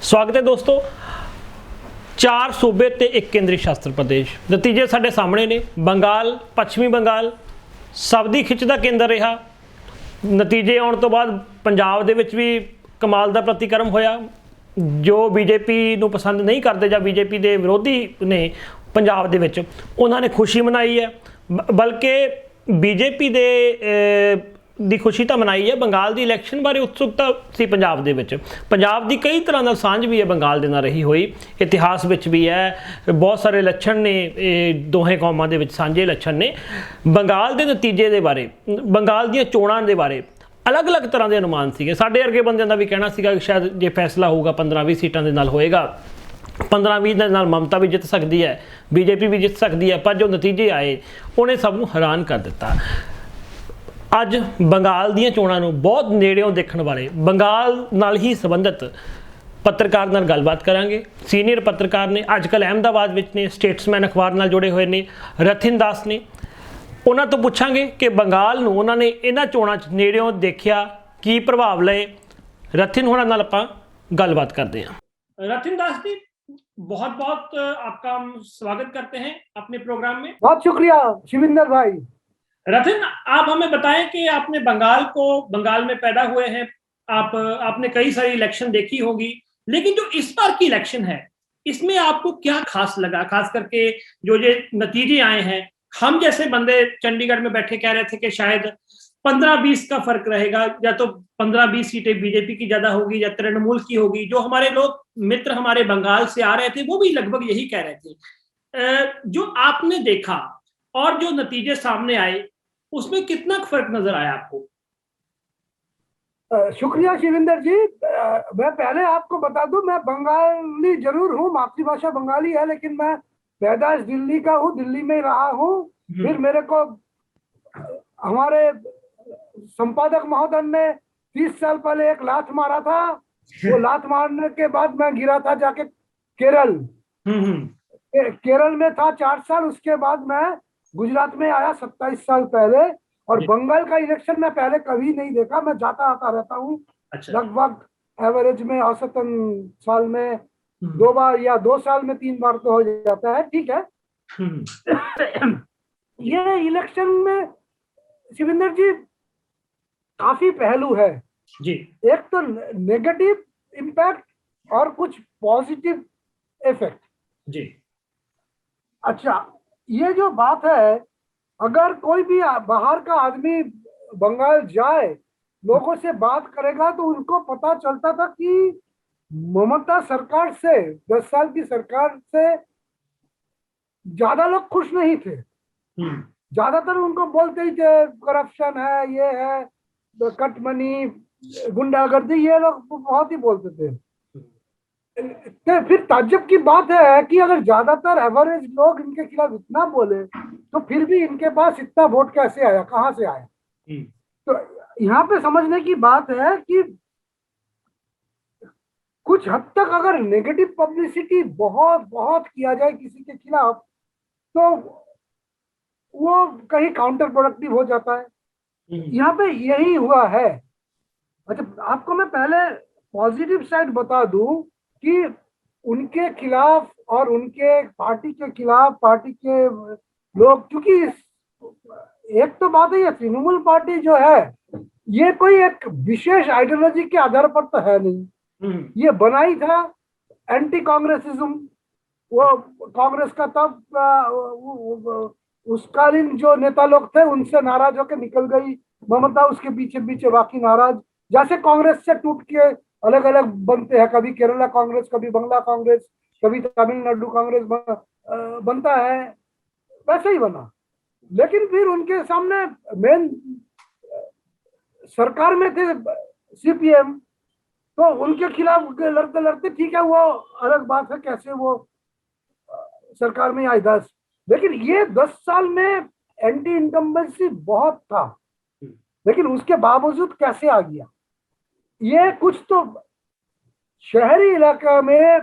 स्वागत है दोस्तों। 4 सूबे ते एक केंद्री शासित प्रदेश, नतीजे साडे सामने ने। बंगाल, पश्चिमी बंगाल सब दी खिच दा केंद्र रहा। नतीजे आने तो बाद पंजाब दे विच भी कमाल दा प्रतिक्रम होया। जो बीजेपी नूं पसंद नहीं करते या बीजेपी के विरोधी ने पंजाब दे विच उन्होंने खुशी मनाई है, बल्कि बीजेपी दे दी खुशी तो मनाई है। बंगाल की इलैक्शन बारे उत्सुकता सी पंजाब दे विच। पंजाब की कई तरह नाल सांझ भी है बंगाल दे नाल रही हुई, इतिहास विच भी है। बहुत सारे लक्षण ने दोहें कौमां दे विच सांझे लक्षण ने। बंगाल के नतीजे के बारे, बंगाल दी चोणां के बारे अलग अलग तरह के अनुमान सीगे। साडे वर्गे बंदियां दा भी कहना सीगा कि शायद जे फैसला होगा 15-20 सीटां दे नाल होएगा, 15-20 दे नाल ममता भी जित सकती है, बीजेपी भी जित सकती है। पर जो नतीजे आए उन्हें सबनूं हैरान कर दिता। अज बंगाल दी चोणां नूं बहुत नेड़ियों देखण वाले बंगाल नाल ही संबंधित पत्रकार नाल गलबात करांगे। सीनियर पत्रकार ने, अजकल अहमदाबाद विच ने, स्टेट्समैन अखबार नाल जुड़े हुए ने, रथिन दास ने। उन्हां तो पुछांगे कि बंगाल नूं उन्हां ने इन्हां चोणां च नेड़ियों देखिया, की प्रभाव लए। रथिन होरां नाल आपां गलबात करते हैं। रथिन दास जी, बहुत बहुत आपका हम स्वागत करते हैं अपने प्रोग्राम में। बहुत शुक्रिया शिविंदर भाई। रथिन, आप हमें बताएं कि आपने बंगाल में पैदा हुए हैं, आपने कई सारी इलेक्शन देखी होगी, लेकिन जो इस बार की इलेक्शन है इसमें आपको क्या खास लगा? खास करके जो ये नतीजे आए हैं, हम जैसे बंदे चंडीगढ़ में बैठे कह रहे थे कि शायद 15-20 का फर्क रहेगा, या तो 15-20 सीटें बीजेपी की ज्यादा होगी या तृणमूल की होगी। जो हमारे लोग मित्र हमारे बंगाल से आ रहे थे वो भी लगभग यही कह रहे थे। जो आपने देखा और जो नतीजे सामने आए उसमें कितना फर्क नजर आया आपको? शुक्रिया शिविंदर जी। मैं पहले आपको बता दूं, मैं बंगाली जरूर हूँ, मातृभाषा बंगाली है, लेकिन मैं पैदाइश दिल्ली का हूँ, दिल्ली में रहा हूँ। फिर मेरे को हमारे संपादक महोदय ने 30 साल पहले एक लात मारा था। वो लात मारने के बाद मैं गिरा था जाके केरल। केरल में था 4 साल। उसके बाद मैं गुजरात में आया 27 साल पहले। और बंगाल का इलेक्शन मैं पहले कभी नहीं देखा। मैं जाता आता रहता हूँ। अच्छा। लगभग एवरेज में औसतन साल में 2 बार या 2 साल में 3 बार तो हो जाता है। ठीक है। ये इलेक्शन में शिविंदर जी काफी पहलू है जी। एक तो नेगेटिव इम्पैक्ट और कुछ पॉजिटिव इफेक्ट। जी। अच्छा, ये जो बात है, अगर कोई भी बाहर का आदमी बंगाल जाए, लोगों से बात करेगा, तो उनको पता चलता था कि ममता सरकार से, 10 साल की सरकार से ज्यादा लोग खुश नहीं थे। ज्यादातर उनको बोलते ही थे करप्शन है, ये है, कट मनी, गुंडागर्दी, ये लोग बहुत ही बोलते थे। तो फिर ताज्जुब की बात है कि अगर ज्यादातर एवरेज लोग इनके खिलाफ इतना बोले, तो फिर भी इनके पास इतना वोट कैसे आया, कहां से आया? तो यहाँ पे समझने की बात है कि कुछ हद तक अगर नेगेटिव पब्लिसिटी बहुत बहुत किया जाए किसी के खिलाफ, तो वो कहीं काउंटर प्रोडक्टिव हो जाता है। यहाँ पे यही हुआ है। अच्छा, आपको मैं पहले पॉजिटिव साइड बता दूं कि उनके खिलाफ और उनके पार्टी के खिलाफ, पार्टी के लोग, क्योंकि एक तो बात है, ये तृणमूल पार्टी जो है, ये कोई एक विशेष आइडियोलॉजी के आधार पर तो है नहीं। ये बनाई था एंटी कांग्रेसिज्म। वो कांग्रेस का तब उसकालीन जो नेता लोग थे उनसे नाराज होकर निकल गई ममता, उसके पीछे पीछे बाकी नाराज। जैसे कांग्रेस से टूट के अलग अलग बनते हैं, कभी केरला कांग्रेस, कभी बंगला कांग्रेस, कभी तमिलनाडु कांग्रेस बनता है, वैसे ही बना। लेकिन फिर उनके सामने मेन सरकार में थे सीपीएम, तो उनके खिलाफ लड़ते लड़ते, ठीक है, वो अलग बात है कैसे वो सरकार में आई 10। लेकिन ये 10 साल में एंटी इनकम्बेंसी बहुत था, लेकिन उसके बावजूद कैसे आ गया? ये कुछ तो शहरी इलाका में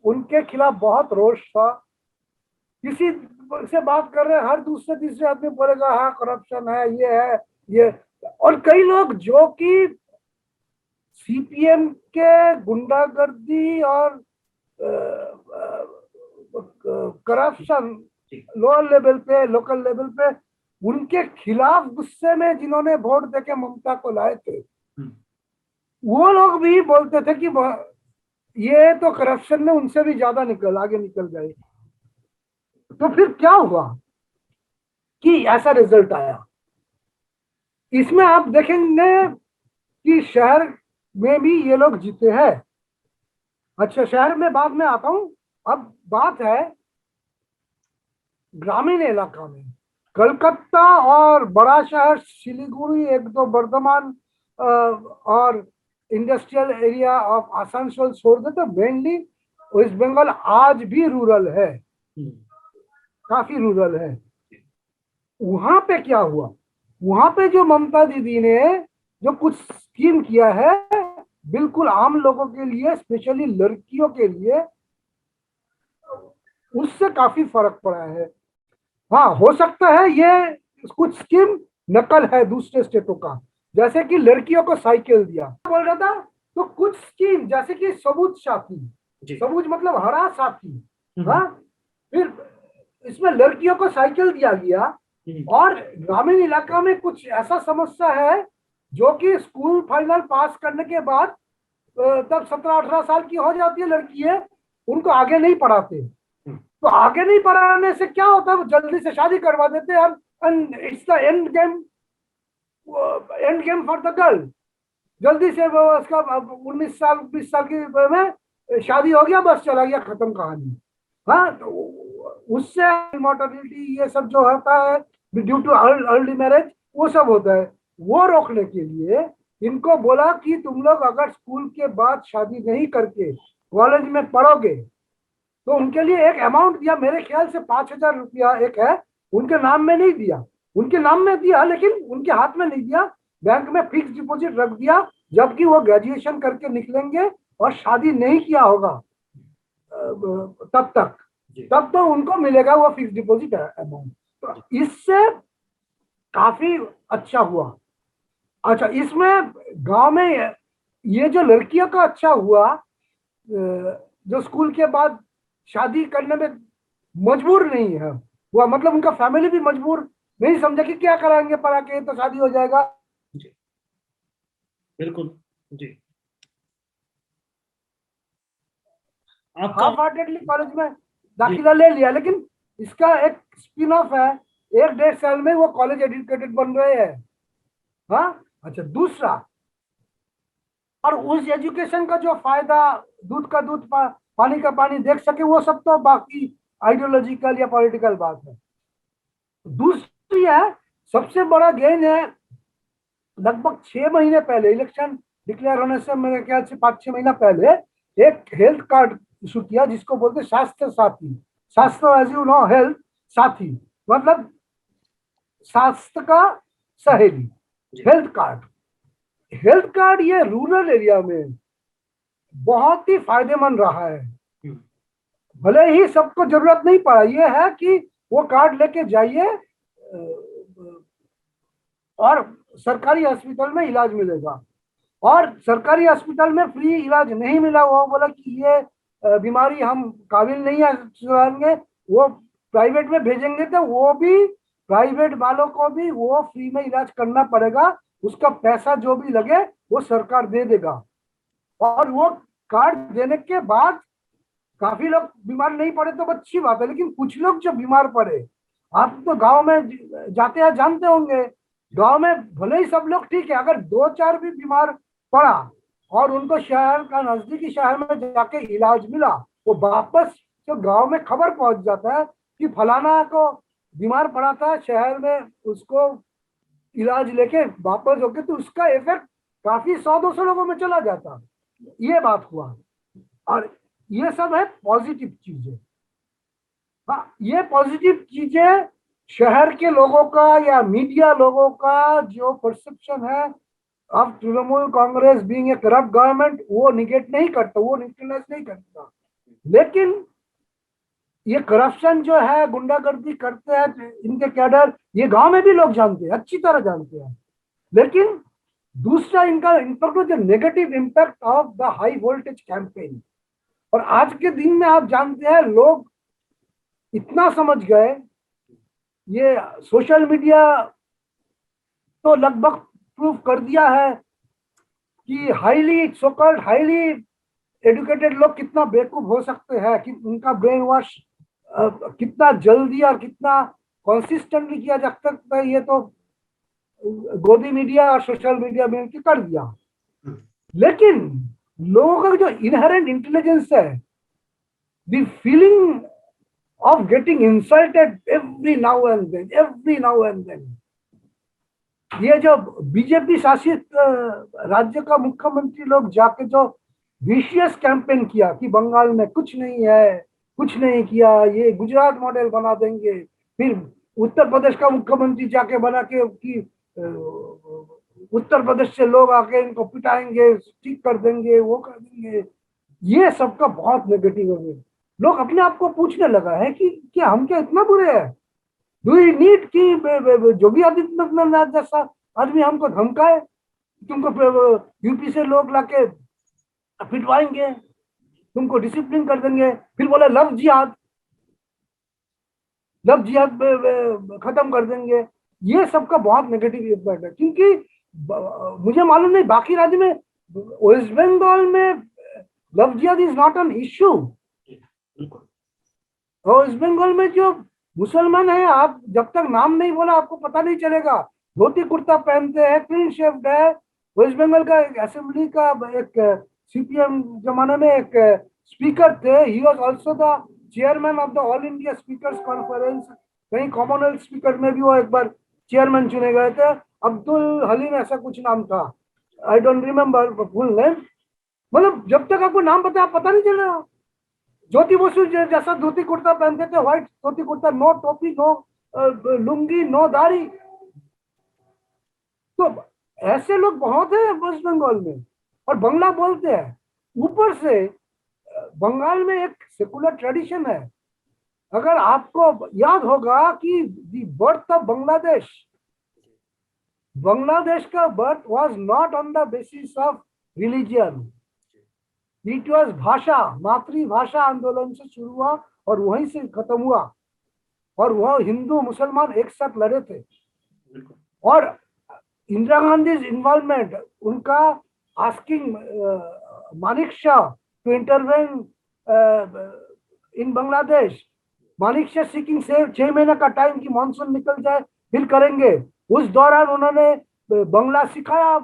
उनके खिलाफ बहुत रोष था। किसी से बात कर रहे, हर दूसरे तीसरे आदमी बोलेगा हाँ करप्शन है, ये है, ये। और कई लोग जो कि सीपीएम के गुंडागर्दी और करप्शन लोअर लेवल पे, लोकल लेवल पे, उनके खिलाफ गुस्से में जिन्होंने वोट देके ममता को लाए थे, वो लोग भी बोलते थे कि ये तो करप्शन में उनसे भी ज्यादा आगे निकल गए। तो फिर क्या हुआ कि ऐसा रिजल्ट आया। इसमें आप देखेंगे कि शहर में भी ये लोग जीते हैं। अच्छा, शहर में बाद में आता हूं। अब बात है ग्रामीण इलाका में। कलकत्ता और बड़ा शहर सिलीगुड़ी, एक दो वर्धमान और इंडस्ट्रियल एरिया ऑफ आसनसोल छोड़ दे तो मेनली वेस्ट बंगाल आज भी रूरल है, काफी रूरल है। वहां पे क्या हुआ, वहां पे जो ममता दीदी ने जो कुछ स्कीम किया है बिल्कुल आम लोगों के लिए, स्पेशली लड़कियों के लिए, उससे काफी फर्क पड़ा है। हाँ, हो सकता है ये कुछ स्कीम नकल है दूसरे स्टेटों का, जैसे कि लड़कियों को साइकिल दिया बोल रहा था, तो कुछ स्कीम जैसे कि सबूज साथी, सबूज मतलब हरा साथी, हाँ, फिर इसमें लड़कियों को साइकिल दिया गया। और ग्रामीण इलाका में कुछ ऐसा समस्या है जो कि स्कूल फाइनल पास करने के बाद तब 17-18 साल की हो जाती है लड़की है, उनको आगे नहीं पढ़ाते। तो आगे नहीं पढ़ाने से क्या होता है, वो जल्दी से शादी करवा देते हैं, and it's the end game for the girl. जल्दी से वो उसका 19 साल 20 साल की में शादी हो गया, बस चला गया, खत्म कहानी। हाँ, तो उससे मॉर्टलिटी ये सब जो होता है ड्यू टू अर्ली मैरिज, वो सब होता है। वो रोकने के लिए इनको बोला कि तुम लोग अगर स्कूल के बाद शादी नहीं करके कॉलेज में पढ़ोगे तो उनके लिए एक अमाउंट दिया, मेरे ख्याल से 5,000 रुपया एक है, उनके नाम में नहीं दिया, उनके नाम में दिया लेकिन उनके हाथ में नहीं दिया, बैंक में फिक्स डिपॉजिट रख दिया। जबकि वो ग्रेजुएशन करके निकलेंगे और शादी नहीं किया होगा तब तो उनको मिलेगा वो फिक्स डिपॉजिट अमाउंट। तो इससे काफी अच्छा हुआ। अच्छा, इसमें गांव में ये जो लड़कियों का अच्छा हुआ, जो स्कूल के बाद शादी करने में मजबूर नहीं है हुआ, मतलब उनका फैमिली भी मजबूर नहीं समझा कि क्या कराएंगे पढ़ा के, तो शादी हो जाएगा। जी, बिल्कुल जी। हाफ हार्टेडली कॉलेज में दाखिला ले लिया, लेकिन इसका एक स्पिन ऑफ है, 1-1.5 साल में वो कॉलेज एजुकेटेड बन रहे हैं। हाँ, अच्छा, दूसरा, और उस एजुकेशन का जो फायदा दूध का दूध पानी का पानी देख सके, वो सब तो बाकी आइडियोलॉजिकल या पॉलिटिकल बात है। दूसरी है, सबसे बड़ा गेन है, लगभग 6 महीने पहले इलेक्शन डिक्लेयर होने से मेरे ख्याल से 5-6 महीना पहले एक हेल्थ कार्ड इशू किया जिसको बोलते स्वास्थ्य साथी। स्वास्थ्य एज यू नो, हेल्थ साथी मतलब स्वास्थ्य का सहेली, हेल्थ कार्ड। हेल्थ कार्ड ये रूरल एरिया में बहुत ही फायदेमंद रहा है। भले ही सबको जरूरत नहीं पड़ा, ये है कि वो कार्ड लेके जाइए और सरकारी हॉस्पिटल में इलाज मिलेगा। और सरकारी हॉस्पिटल में फ्री इलाज नहीं मिला, वो बोला कि ये बीमारी हम काबिल नहीं है चलाएंगे, वो प्राइवेट में भेजेंगे, तो वो भी प्राइवेट वालों को भी वो फ्री में इलाज करना पड़ेगा, उसका पैसा जो भी लगे वो सरकार दे देगा। और वो कार्ड देने के बाद काफी लोग बीमार नहीं पड़े तो अच्छी बात है, लेकिन कुछ लोग जो बीमार पड़े, आप तो गांव में जाते हैं जानते होंगे, गांव में भले ही सब लोग ठीक है, अगर 2-4 भी बीमार पड़ा और उनको शहर का नजदीकी शहर में जाके इलाज मिला, वो वापस जो गांव में खबर पहुंच जाता है कि फलाना को बीमार पड़ा था शहर में, उसको इलाज लेके वापस होके, तो उसका इफेक्ट काफी 100-200 लोगों में चला जाता। ये बात हुआ, और ये सब है पॉजिटिव चीजें। हाँ, ये पॉजिटिव चीजें शहर के लोगों का या मीडिया लोगों का जो परसेप्शन है अब Trinamool Congress being a corrupt government, वो निगेट नहीं करता, वो न्यूट्रलाइज नहीं करता। लेकिन ये करप्शन जो है, गुंडागर्दी करते हैं इनके कैडर, ये गांव में भी लोग जानते हैं, अच्छी तरह जानते हैं। लेकिन दूसरा इनका इम्पैक्ट जो negative impact of the high voltage campaign. और आज के दिन में आप जानते हैं लोग इतना समझ गए, ये सोशल मीडिया तो लगभग प्रूव कर दिया है कि हाईली सोकॉल्ड हाईली एजुकेटेड लोग कितना बेवकूफ हो सकते हैं, कि उनका ब्रेन वॉश कितना जल्दी और कितना कंसिस्टेंटली किया जा सकता है, ये तो गोदी मीडिया और सोशल मीडिया में कर दिया। लेकिन लोगों का जो इनहेरेंट इंटेलिजेंस है, the feeling of getting insulted every now and then, ये जो बीजेपी शासित राज्य का मुख्यमंत्री लोग जाके जो विशियस कैंपेन किया कि बंगाल में कुछ नहीं है, कुछ नहीं किया, ये गुजरात मॉडल बना देंगे, फिर उत्तर प्रदेश का मुख्यमंत्री जाके बना के कि उत्तर प्रदेश से लोग आके इनको पिटाएंगे, ठीक कर देंगे, वो कर देंगे, ये सबका बहुत नेगेटिव है। लोग अपने आप को पूछने लगा है कि क्या हम क्या इतना बुरे हैं? डू यू नीड कि योगी आदित्यनाथ जैसा आदमी हमको धमकाए, तुमको यूपी से लोग लाके पिटवाएंगे, तुमको डिसिप्लिन कर देंगे, फिर बोले लव जिहाद खत्म कर देंगे। ये सबका बहुत नेगेटिव इम्पैक्ट है, क्योंकि मुझे मालूम नहीं बाकी राज्य में, वेस्ट बंगाल में love jihad is not an issue. West Bengal में जो मुसलमान है, आप जब तक नाम नहीं बोला आपको पता नहीं चलेगा, धोती कुर्ता पहनते हैं, क्लीन शेव्ड है। वेस्ट बंगाल का एक असेंबली का एक सीपीएम जमाने में एक स्पीकर थे, he was also the chairman of the all India speakers conference, कहीं कॉमनवेल्थ स्पीकर में भी वो एक बार चेयरमैन चुने गए थे, अब्दुल हलीम ऐसा कुछ नाम था, I don't remember full name. मतलब जब तक आपको नाम पता नहीं चलेगा। ज्योति बसु जैसा धोती कुर्ता पहनते थे, व्हाइट धोती कुर्ता, नो टोपी, नो लुंगी, नो दाढ़ी। तो ऐसे लोग बहुत हैं वेस्ट बंगाल में, और बंगला बोलते हैं। ऊपर से बंगाल में एक सेकुलर ट्रेडिशन है। अगर आपको याद होगा कि द बर्थ ऑफ बांग्लादेश का birth was not on the basis of religion, it was भाषा, मातृभाषा आंदोलन से शुरू हुआ और वहीं से खत्म हुआ, और वह हिंदू मुसलमान एक साथ लड़े थे। और इंदिरा गांधी इन्वॉल्वमेंट, उनका asking Manik Shah to intervene in Bangladesh, Manik Shah seeking 6 महीने का टाइम कि मानसून निकल जाए फिर करेंगे। उस दौरान उन्होंने बंगला सिखाया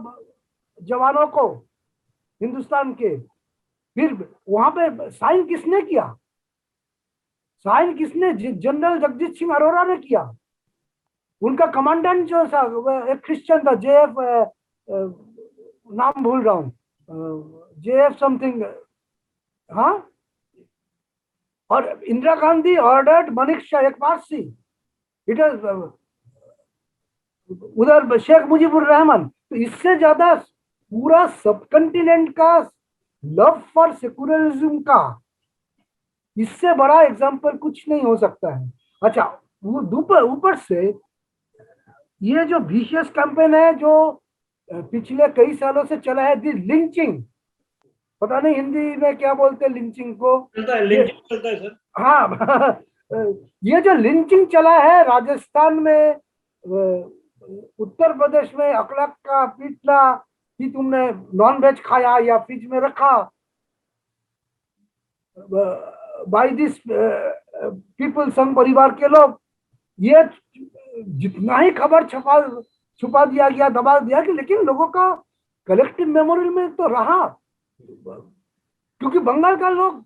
जवानों को हिंदुस्तान के। फिर वहां पे साइन किसने किया? जनरल जगजीत सिंह अरोरा ने किया। उनका कमांडेंट जो था एक क्रिश्चियन था, जेएफ, नाम भूल रहा हूँ, जेएफ समथिंग, हाँ। और इंदिरा गांधी ऑर्डर्ड मानिक शाह, एक पारसी, इट इज उधर शेख मुजीबुर रहमान। तो इससे ज्यादा पूरा सबकंटिनेंट का लव फॉर सेकुलरिज्म का इससे बड़ा एग्जाम्पल कुछ नहीं हो सकता है। अच्छा, वो ऊपर से ये जो विशियस कैंपेन है जो पिछले कई सालों से चला है, दी लिंचिंग, पता नहीं हिंदी में क्या बोलते हैं लिंचिंग को, लिंचिंग चलता है सर। हाँ ये जो लिंचिंग चला है राजस्थान में, उत्तर प्रदेश में अकलक का पीटना कि तुमने नॉन वेज खाया या फ्रिज में रखा, बाय दिस पीपल, संघ परिवार के लोग, ये जितना ही खबर छुपा दिया गया, दबा दिया कि, लेकिन लोगों का कलेक्टिव मेमोरी में तो रहा, क्योंकि बंगाल का लोग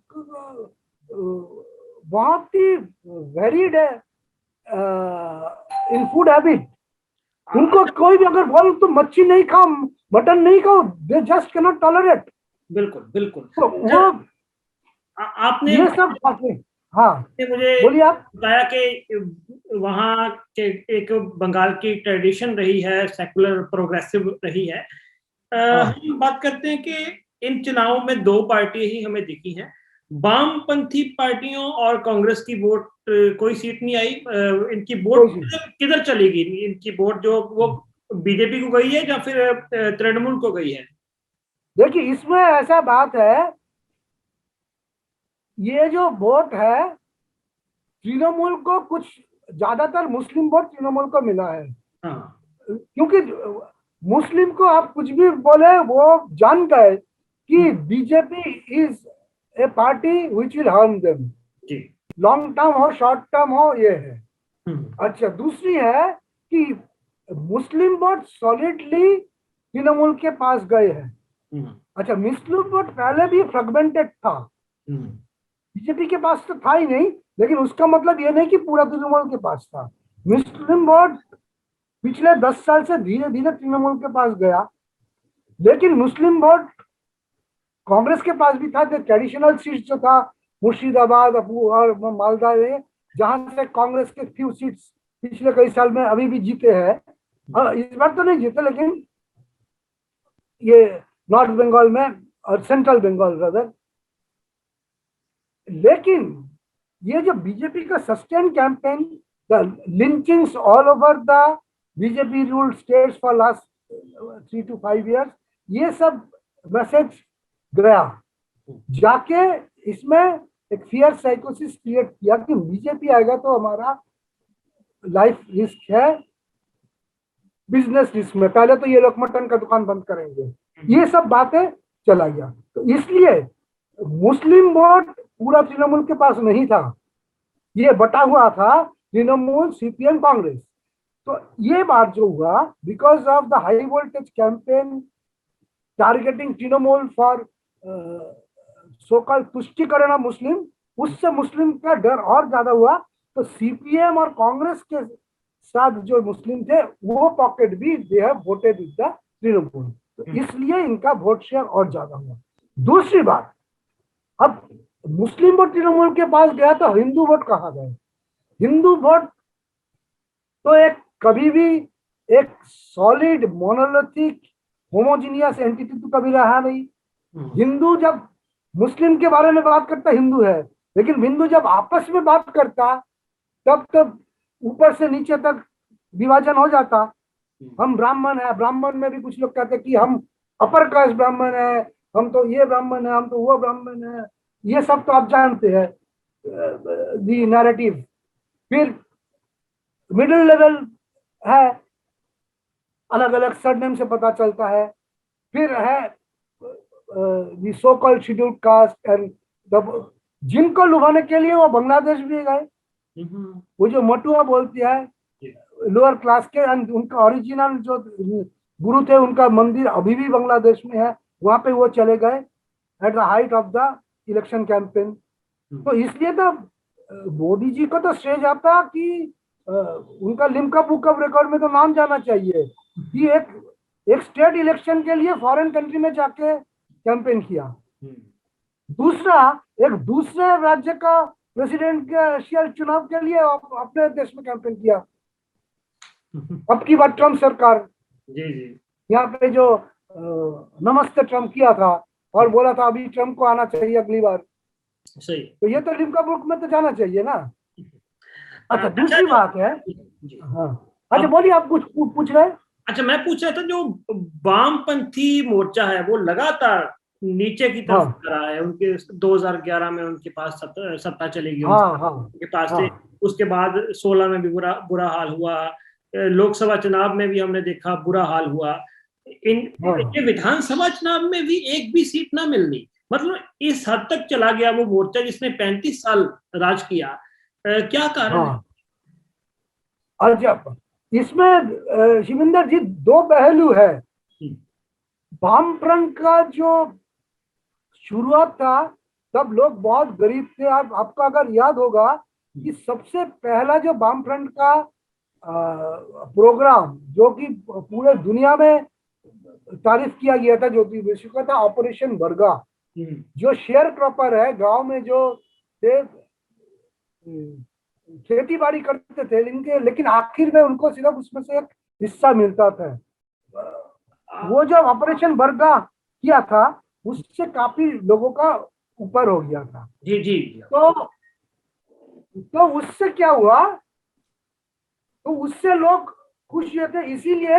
बहुत ही वेरीड है इन फूड हैबिट। उनको कोई भी अगर बोल तो मच्छी नहीं खाओ, मटन नहीं खाओ, they just can not tolerate. बिल्कुल बिल्कुल। तो वो आपने ये सब बातें, हाँ मुझे बोलिए आप। बताया कि वहाँ के एक बंगाल की ट्रेडिशन रही है, सेकुलर प्रोग्रेसिव रही है। हम बात करते हैं कि इन चुनावों में 2 पार्टियां ही हमें दिखी हैं, वामपंथी पार्टियों और कांग्रेस की वोट कोई सीट नहीं आई। इनकी वोट किधर चलेगी? इनकी वोट जो वो बीजेपी को गई है या फिर तृणमूल को गई है? देखिए, इसमें ऐसा बात है, ये जो वोट है तृणमूल को, कुछ ज्यादातर मुस्लिम वोट तृणमूल को मिला है। हाँ। क्योंकि मुस्लिम को आप कुछ भी बोले, वो जान गए कि BJP is a party which will harm them, जी। लॉन्ग टर्म हो शॉर्ट टर्म हो, ये है। हम्म। अच्छा, दूसरी है कि मुस्लिम वोट सॉलिडली तृणमूल के पास गए हैं। हम्म। अच्छा, मुस्लिम वोट पहले भी फ्रेगमेंटेड था, हम्म। बीजेपी के पास तो था ही नहीं, लेकिन उसका मतलब ये नहीं कि पूरा तृणमूल के पास था। मुस्लिम वोट पिछले 10 साल से धीरे धीरे तृणमूल के पास गया, लेकिन मुस्लिम वोट कांग्रेस के पास भी था। जो ट्रेडिशनल सीट्स जो था मुर्शिदाबाद और मालदा में, जहां से कांग्रेस के फ्यू सीट्स पिछले कई साल में अभी भी जीते हैं। इस बार तो नहीं जीते, लेकिन ये नॉर्थ बंगाल में और सेंट्रल बंगाल रदर। लेकिन ये जो बीजेपी का sustain campaign, the lynchings all over the BJP ruled states for last 3 to 5 years, ये सब मैसेज गया जाके, इसमें एक फियर साइकोसिस क्रिएट किया कि बीजेपी आएगा तो हमारा लाइफ रिस्क है, बिजनेस रिस्क में। पहले तो ये लोग मटन का दुकान बंद करेंगे, ये सब बातें चला गया। तो इसलिए मुस्लिम वोट पूरा तृणमूल के पास नहीं था, ये बटा हुआ था तृणमूल, सीपीएम, कांग्रेस। तो ये बात जो हुआ, because of the high voltage campaign targeting Trinamool for so called तुष्टिकरण मुस्लिम, उससे मुस्लिम का डर और ज्यादा हुआ। तो सीपीएम और कांग्रेस के साथ जो मुस्लिम थे, वो पॉकेट भी they have voted with the Trinamool, तो इसलिए इनका वोट शेयर और ज्यादा हुआ। दूसरी बात, अब मुस्लिम वोट तृणमूल के पास गया तो हिंदू वोट कहाँ गए? हिंदू वोट तो एक कभी भी एक सॉलिड मोनोलिथिक होमोजीनियस एंटिटी तो कभी रहा नहीं। हिंदू जब मुस्लिम के बारे में बात करता हिंदू है, लेकिन हिंदू जब आपस में बात करता तब ऊपर से नीचे तक विभाजन हो जाता। हम ब्राह्मण है, ब्राह्मण में भी कुछ लोग कहते हैं कि हम अपर कास्ट ब्राह्मण है, हम तो ये ब्राह्मण है, हम तो वो ब्राह्मण है, ये सब तो आप जानते हैं दी नैरेटिव। फिर मिडिल लेवल है, अलग अलग सरनेम से पता चलता है। फिर है the so called scheduled caste and, जिनको लुभाने के लिए वो बांग्लादेश भी गए। वो जो मटुआ बोलती है लोअर क्लास के, एंड उनका ओरिजिनल जो गुरु थे, उनका मंदिर अभी भी बांग्लादेश में है, वहां पे वो चले गए at the height of the election campaign. तो इसलिए तो मोदी जी को तो श्रेय जाता कि उनका लिम्का बुक ऑफ रिकॉर्ड में तो नाम जाना चाहिए कि एक स्टेट इलेक्शन के लिए फॉरेन कंट्री में जाके कैंपेन किया। दूसरा, एक दूसरे राज्य का प्रेसिडेंशियल चुनाव के लिए अपने देश में कैंपेन किया। अब की बार ट्रम्प सरकार, जी जी, यहाँ पे जो नमस्ते ट्रम्प किया था और बोला था अभी ट्रम्प को आना चाहिए अगली बार, सही। तो ये तो लिम्का बुक में तो जाना चाहिए ना। अच्छा, दूसरी बात है, हाँ, अच्छा बोलिए, आप कुछ पूछ रहे हैं? अच्छा, मैं पूछ रहा था, जो वामपंथी मोर्चा है वो लगातार नीचे की तरफ हाँ, आ रहा है। उनके 2011 में उनके पास सत्ता चलेगी हाँ, हाँ, उनके पास से। हाँ, उसके बाद 16 में भी बुरा हाल हुआ। लोकसभा चुनाव में भी हमने देखा बुरा हाल हुआ। हाँ, ये विधानसभा चुनाव में भी एक भी सीट ना मिलनी, मतलब इस हद तक चला गया वो मोर्चा जिसने 35 साल राज किया। क्या कारण है? हाँ। अच्छा, इसमें शिविंदर जी दो पहलू है। वामफ्रंट का जो शुरुआत था, तब लोग बहुत गरीब थे। आपका अगर याद होगा कि सबसे पहला जो वामफ्रंट का प्रोग्राम, जो कि पूरे दुनिया में तारीफ किया गया था, जो कि विश्व का था, ऑपरेशन बर्गा। जो शेयर क्रॉपर है, गांव में जो थे, खेती बाड़ी करते थे इनके, लेकिन आखिर में उनको सिर्फ उसमें से एक हिस्सा मिलता था। वो जो ऑपरेशन बर्गा किया था, उससे काफी लोगों का ऊपर हो गया था। जी जी। तो उससे क्या हुआ, तो उससे लोग खुश हुए थे, इसीलिए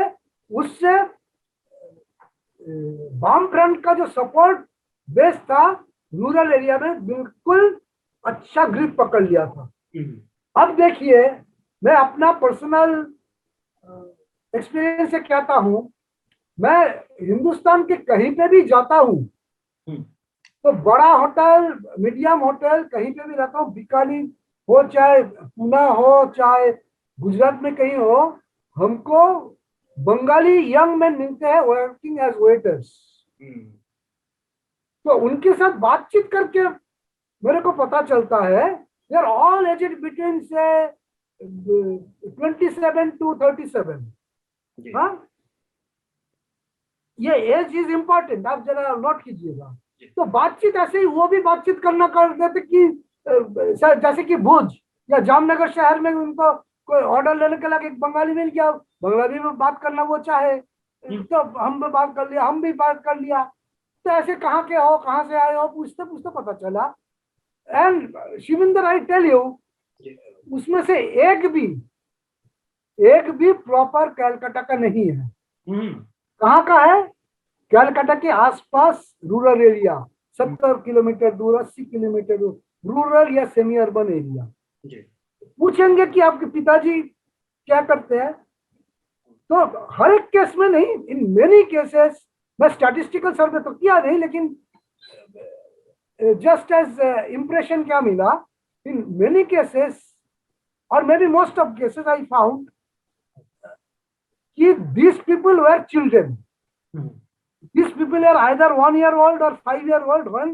उससे वाम फ्रंट का जो सपोर्ट बेस था रूरल एरिया में बिल्कुल अच्छा ग्रिप पकड़ लिया था। अब देखिए, मैं अपना पर्सनल एक्सपीरियंस से कहता हूं, मैं हिंदुस्तान के कहीं पे भी जाता हूं तो बड़ा होटल, मीडियम होटल, कहीं पे भी रहता हूँ, बीकानेर हो चाहे पूना हो चाहे गुजरात में कहीं हो, हमको बंगाली यंग मैन मिलते हैं वर्किंग एज वेटर्स। तो उनके साथ बातचीत करके मेरे को पता चलता है they are all aged between से 27 to 37। हाँ, ये एज इज इम्पोर्टेंट, आप जरा नोट कीजिएगा। तो बातचीत ऐसे ही वो भी बातचीत करना कर देते कि जैसे कि भुज या जामनगर शहर में उनको कोई ऑर्डर लेने के लिए एक बंगाली मिल गया, बंगाली में बात करना वो चाहे तो हम भी बात कर लिया, हम भी बात कर लिया। तो ऐसे कहाँ के हो, कहाँ से आए हो, पूछते पूछते पता चला। And Shivinder, I tell you, उसमें से एक भी प्रॉपर कैलकाटा का नहीं है। कहाँ का है? कैलकाटा के आसपास रूरल एरिया, 70 किलोमीटर दूर, 80 किलोमीटर दूर, रूरल या सेमी अर्बन एरिया। पूछेंगे कि आपके पिताजी क्या करते हैं, तो हर एक केस में नहीं, इन मेनी केसेस, मैं स्टैटिस्टिकल सर्वे तो किया नहीं, लेकिन जस्ट एज इंप्रेशन क्या मिला, इन मेनी केसेस और may be most of cases I found कि these people were children. These people are either 1 year old or 5 year old when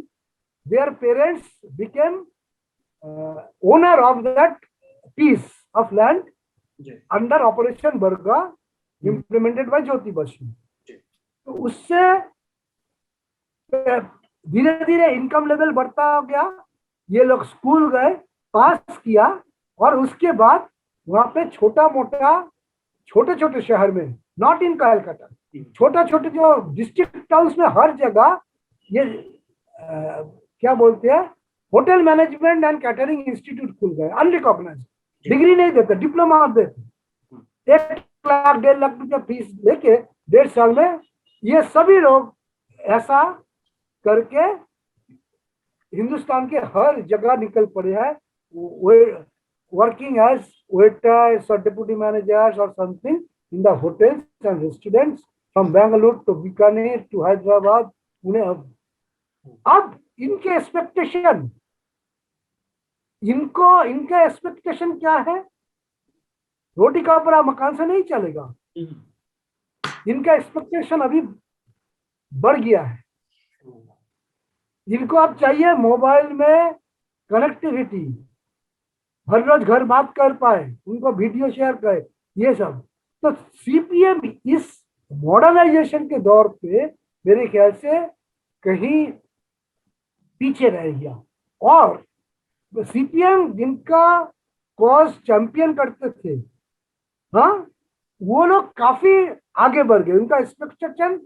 their parents became owner of that piece of land under Operation Barga implemented by Jyoti Basu. तो उससे धीरे धीरे income level बढ़ता गया, ये लोग school गए, पास किया, और उसके बाद वहां पे छोटा मोटा छोटे छोटे शहर में, नॉट इन कैलकाटा, छोटा छोटे जो डिस्ट्रिक्ट टाउन्स में हर जगह ये क्या बोलते हैं, hotel management and catering institute खुल गए, अनरिकॉग्नाइज्ड, डिग्री नहीं देते, डिप्लोमा देते, 1 लाख 1.5 लाख रुपया फीस लेके 1.5 साल में ये सभी लोग ऐसा करके हिंदुस्तान के हर जगह निकल पड़े हैं, working as waiters or deputy managers or something in the hotels and restaurants from Bangalore to Bikaner to Hyderabad, Pune. अब इनके एक्सपेक्टेशन, इनका एक्सपेक्टेशन क्या है? रोटी कपड़ा मकान से नहीं चलेगा। इनका एक्सपेक्टेशन अभी बढ़ गया है। इनको अब चाहिए मोबाइल में कनेक्टिविटी, हर रोज घर बात कर पाए, उनको वीडियो शेयर करे, ये सब। तो सीपीएम इस मॉडर्नाइजेशन के दौर पे मेरे ख्याल से कहीं पीछे रह गया। और सीपीएम जिनका कॉज चैंपियन करते थे, हाँ, वो लोग काफी आगे बढ़ गए। उनका एक्सपेक्टेशन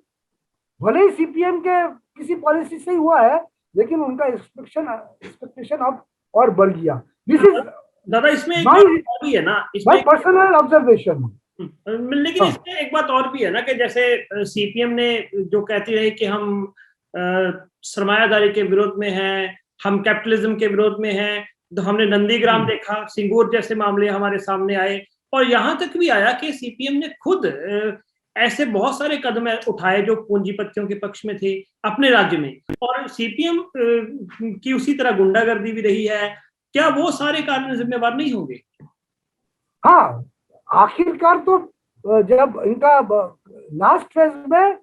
भले ही सीपीएम के किसी पॉलिसी से ही हुआ है, लेकिन उनका एक्सपेक्टेशन अब और बढ़ गया। दिस इज दादा, इसमें एक बात और भी है ना, इसमें पर्सनल ऑब्जर्वेशन। लेकिन इसमें एक बात और भी है ना कि जैसे सीपीएम ने जो कहती रही कि हम सरमायादारी के विरोध में हैं, हम कैपिटलिज्म के विरोध में हैं, तो हमने नंदीग्राम देखा, सिंगूर जैसे मामले हमारे सामने आए, और यहाँ तक भी आया कि सीपीएम ने खुद ऐसे बहुत सारे कदम उठाए जो पूंजीपतियों के पक्ष में थे अपने राज्य में, और सीपीएम की उसी तरह गुंडागर्दी भी रही है। क्या वो सारे कारण जिम्मेवार नहीं होंगे? हाँ, आखिरकार तो जब इनका लास्ट फेज में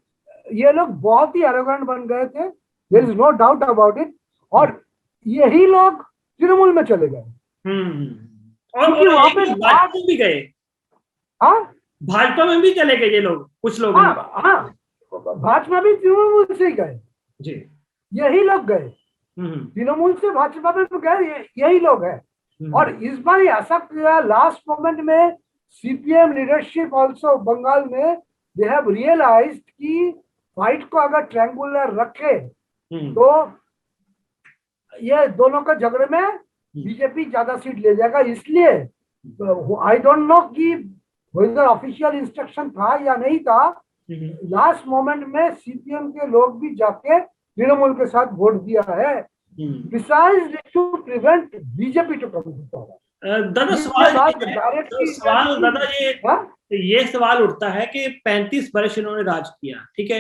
ये लोग बहुत ही एरोगेंट बन गए थे, there is no doubt about it, और यही लोग तृणमूल में चले गए। और वहां पे भाजपा भी गए। हाँ, भाजपा में भी चले गए ये लोग, कुछ लोग। हाँ, भाजपा भी तृणमूल से ही गए जी, यही लोग गए तृणमूल से भाजपा में गए, यही लोग हैं। और इस बार ऐसा किया लास्ट मोमेंट में, सीपीएम लीडरशिप आल्सो बंगाल में, दे हैव रियलाइज्ड कि फाइट को अगर ट्रायंगुलर रखे तो ये दोनों के झगड़े में बीजेपी ज्यादा सीट ले जाएगा। इसलिए आई डोंट नो कि वेदर ऑफिशियल इंस्ट्रक्शन था या नहीं था, लास्ट मोमेंट में सीपीएम के लोग भी जाके तृणमूल के साथ वोट दिया है, besides to prevent BJP to come to power. दादा ये सवाल बात ये है, डायरेक्टली सवाल दादा हाँ ये सवाल उठता है कि 35 वर्ष इन्होंने राज किया, ठीक है,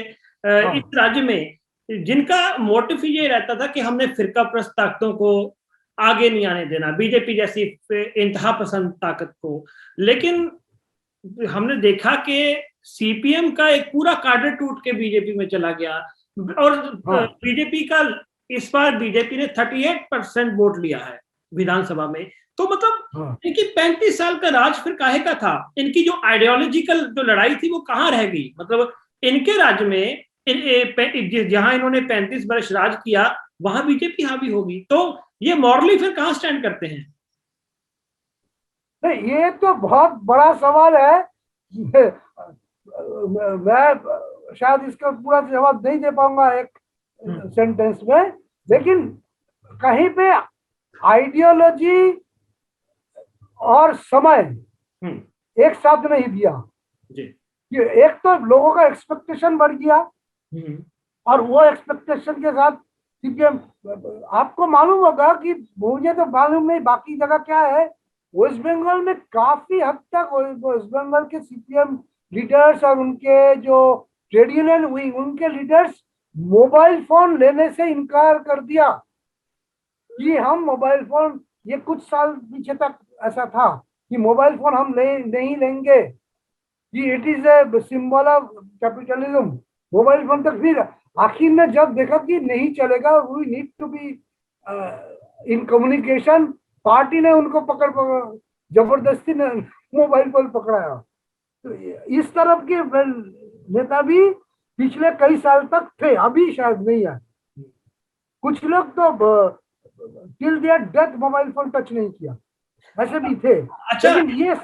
इस राज्य में जिनका मोटिव ये रहता था कि हमने फिरका प्रस्त ताकतों को आगे नहीं आने देना, बीजेपी जैसी इंतहा पसंद ताकत को, लेकिन हमने देखा कि सीपीएम का एक पूरा काडर टूट के बीजेपी में चला गया और बीजेपी का इस बार बीजेपी ने 38% वोट लिया है विधानसभा में। तो मतलब इनकी 35 साल का राज फिर काहे का था? इनकी जो आइडियोलॉजिकल जो लड़ाई थी वो कहाँ रह गई? मतलब इनके राज्य में जहां इन्होंने 35 वर्ष राज किया वहां बीजेपी हावी होगी, तो ये मॉरली फिर कहाँ स्टैंड करते हैं? नहीं, ये तो बहुत बड़ा सवाल है। मैं शायद इसका पूरा जवाब नहीं दे पाऊंगा एक सेंटेंस में, लेकिन कहीं पे आइडियोलॉजी और समय एक साथ नहीं दिया। कि एक तो लोगों का एक्सपेक्टेशन बढ़ गया और वो एक्सपेक्टेशन के साथ सीपीएम, आपको मालूम होगा कि मुझे तो मालूम नहीं बाकी जगह क्या है, वेस्ट बंगाल में काफी हद तक वेस्ट बंगाल के सीपीएम लीडर्स और उनके जो ट्रेड यूनियन विंग उनके लीडर्स मोबाइल फोन लेने से इनकार कर दिया कि हम मोबाइल फोन, ये कुछ साल पीछे तक ऐसा था कि मोबाइल फोन हम नहीं लेंगे, कि it is a symbol of capitalism. Mobile phone तक फिर आखिर में जब देखा कि नहीं चलेगा, we need to be in communication, party ने उनको पकड़ जबरदस्ती ने मोबाइल फोन पकड़ाया। तो इस तरफ के नेता भी पिछले कई साल तक थे, अभी शायद नहीं है। कुछ लोग तो till there death mobile phone touch नहीं किया, ऐसे भी थे। अच्छा, लेकिन ये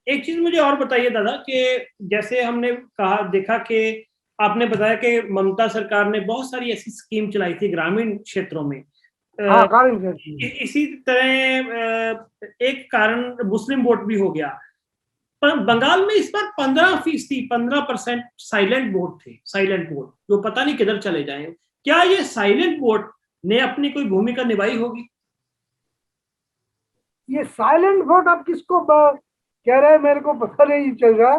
एक चीज मुझे और बताइए दादा कि जैसे हमने कहा देखा कि आपने बताया कि ममता सरकार ने बहुत सारी ऐसी स्कीम चलाई थी ग्रामीण क्षेत्रों में। इसी तरह एक कारण मुस्लिम वोट भी हो गया, पर बंगाल में इस बार 15% साइलेंट वोट थे, साइलेंट वोट जो पता नहीं किधर चले जाए। क्या ये साइलेंट वोट ने अपनी कोई भूमिका निभाई होगी? ये साइलेंट वोट आप किसको कह रहे हैं, मेरे को पता नहीं चल रहा।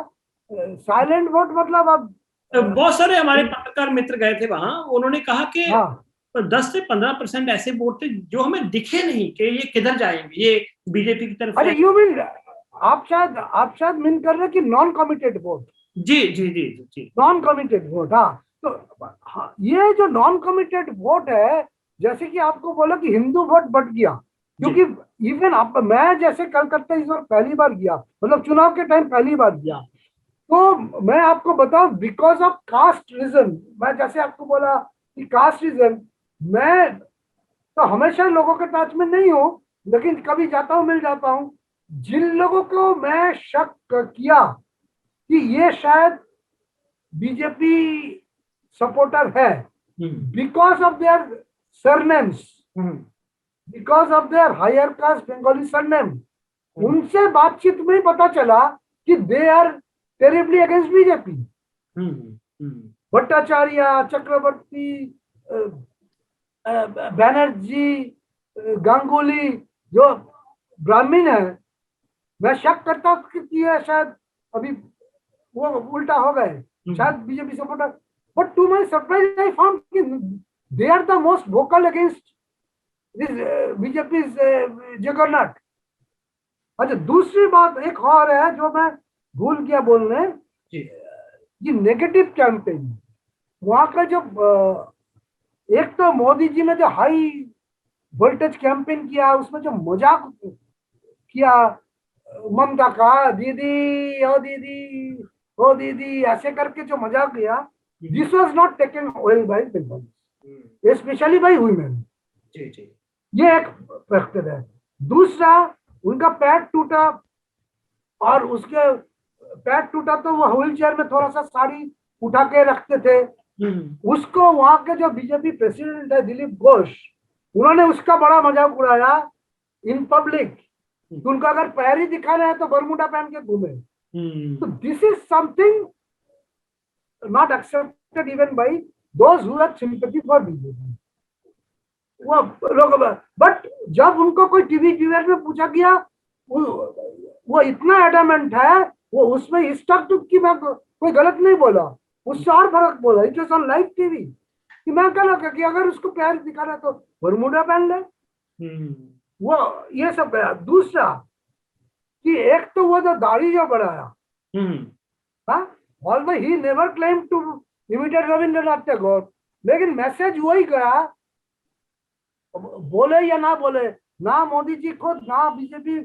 साइलेंट वोट मतलब अब बहुत सारे हमारे पत्रकार मित्र गए थे वहां, उन्होंने कहा कि 10 से 15% ऐसे वोट थे जो हमें दिखे नहीं कि ये किधर जाएंगे, ये बीजेपी की तरफ। अरे यू मीन आप शायद मीन कर रहे हैं कि नॉन कमिटेड वोट। जी जी जी जी, नॉन कमिटेड वोट। हाँ, ये जो नॉन कमिटेड वोट है, जैसे कि आपको बोला कि हिंदू वोट बढ़ गया, क्योंकि इवन आप मैं जैसे कलकत्ता इस बार पहली बार गया, मतलब चुनाव के टाइम पहली बार गया, तो मैं आपको बताऊं बिकॉज ऑफ कास्ट रीजन, मैं जैसे आपको बोला कि कास्ट रीजन, मैं तो हमेशा लोगों के टच में नहीं हूं, लेकिन कभी जाता हूं मिल जाता हूं। जिन लोगों को मैं शक किया कि ये शायद बीजेपी सपोर्टर है because of their surnames, because of their higher caste Bengali surname, उनसे बातचीत में पता चला कि they are terribly against BJP. Bhattacharya, Chakraborty, Banerjee, Ganguly जो ब्राह्मण है, मैं शक करता कि ये शायद अभी वो उल्टा हो गए, शायद BJP supporter. But to my surprise I found कि they are the most vocal against this BJP juggernaut. अच्छा, दूसरी बात एक और है जो मैं भूल गया बोलने, ये नेगेटिव कैंपेन वहां का। जब एक तो मोदी जी ने जो हाई वोल्टेज कैंपेन किया, उसमें जो मजाक किया ममता का, दीदी ओ दीदी ओ दीदी ऐसे करके जो मजाक किया, this was not taken well by people, specially by women. ये एक फैक्टर है। दूसरा, उनका पैर टूटा, और उसके पैर टूटा तो वो व्हील चेयर में थोड़ा सा साड़ी उठा के रखते थे, उसको वहां के जो बीजेपी प्रेसिडेंट है दिलीप घोष, उन्होंने उसका बड़ा मजाक उड़ाया इन पब्लिक। उनका अगर पैर ही दिखाना है तो बरमूडा पहन के घूमे। So this is something not accepted even by those who have sympathy for BJP. वो लोग, बट जब उनको कोई टीवी डिबेट में पूछा गया, वो इतना एडमेंट है, वो उसमें स्टक टू कि मैं कोई गलत नहीं बोला, उससे और फर्क बोला, it was on live TV, कि मैं कहना कि अगर उसको प्यार दिखाना तो बरमूडा पहन ले। वो ये सब है। दूसरा कि एक तो वो जो दाढ़ी जो बढ़ाया, although he never claim to imitate Rabindranath Tagore, लेकिन मैसेज वही गया, बोले या ना बोले, ना मोदी जी खुद, ना बीजेपी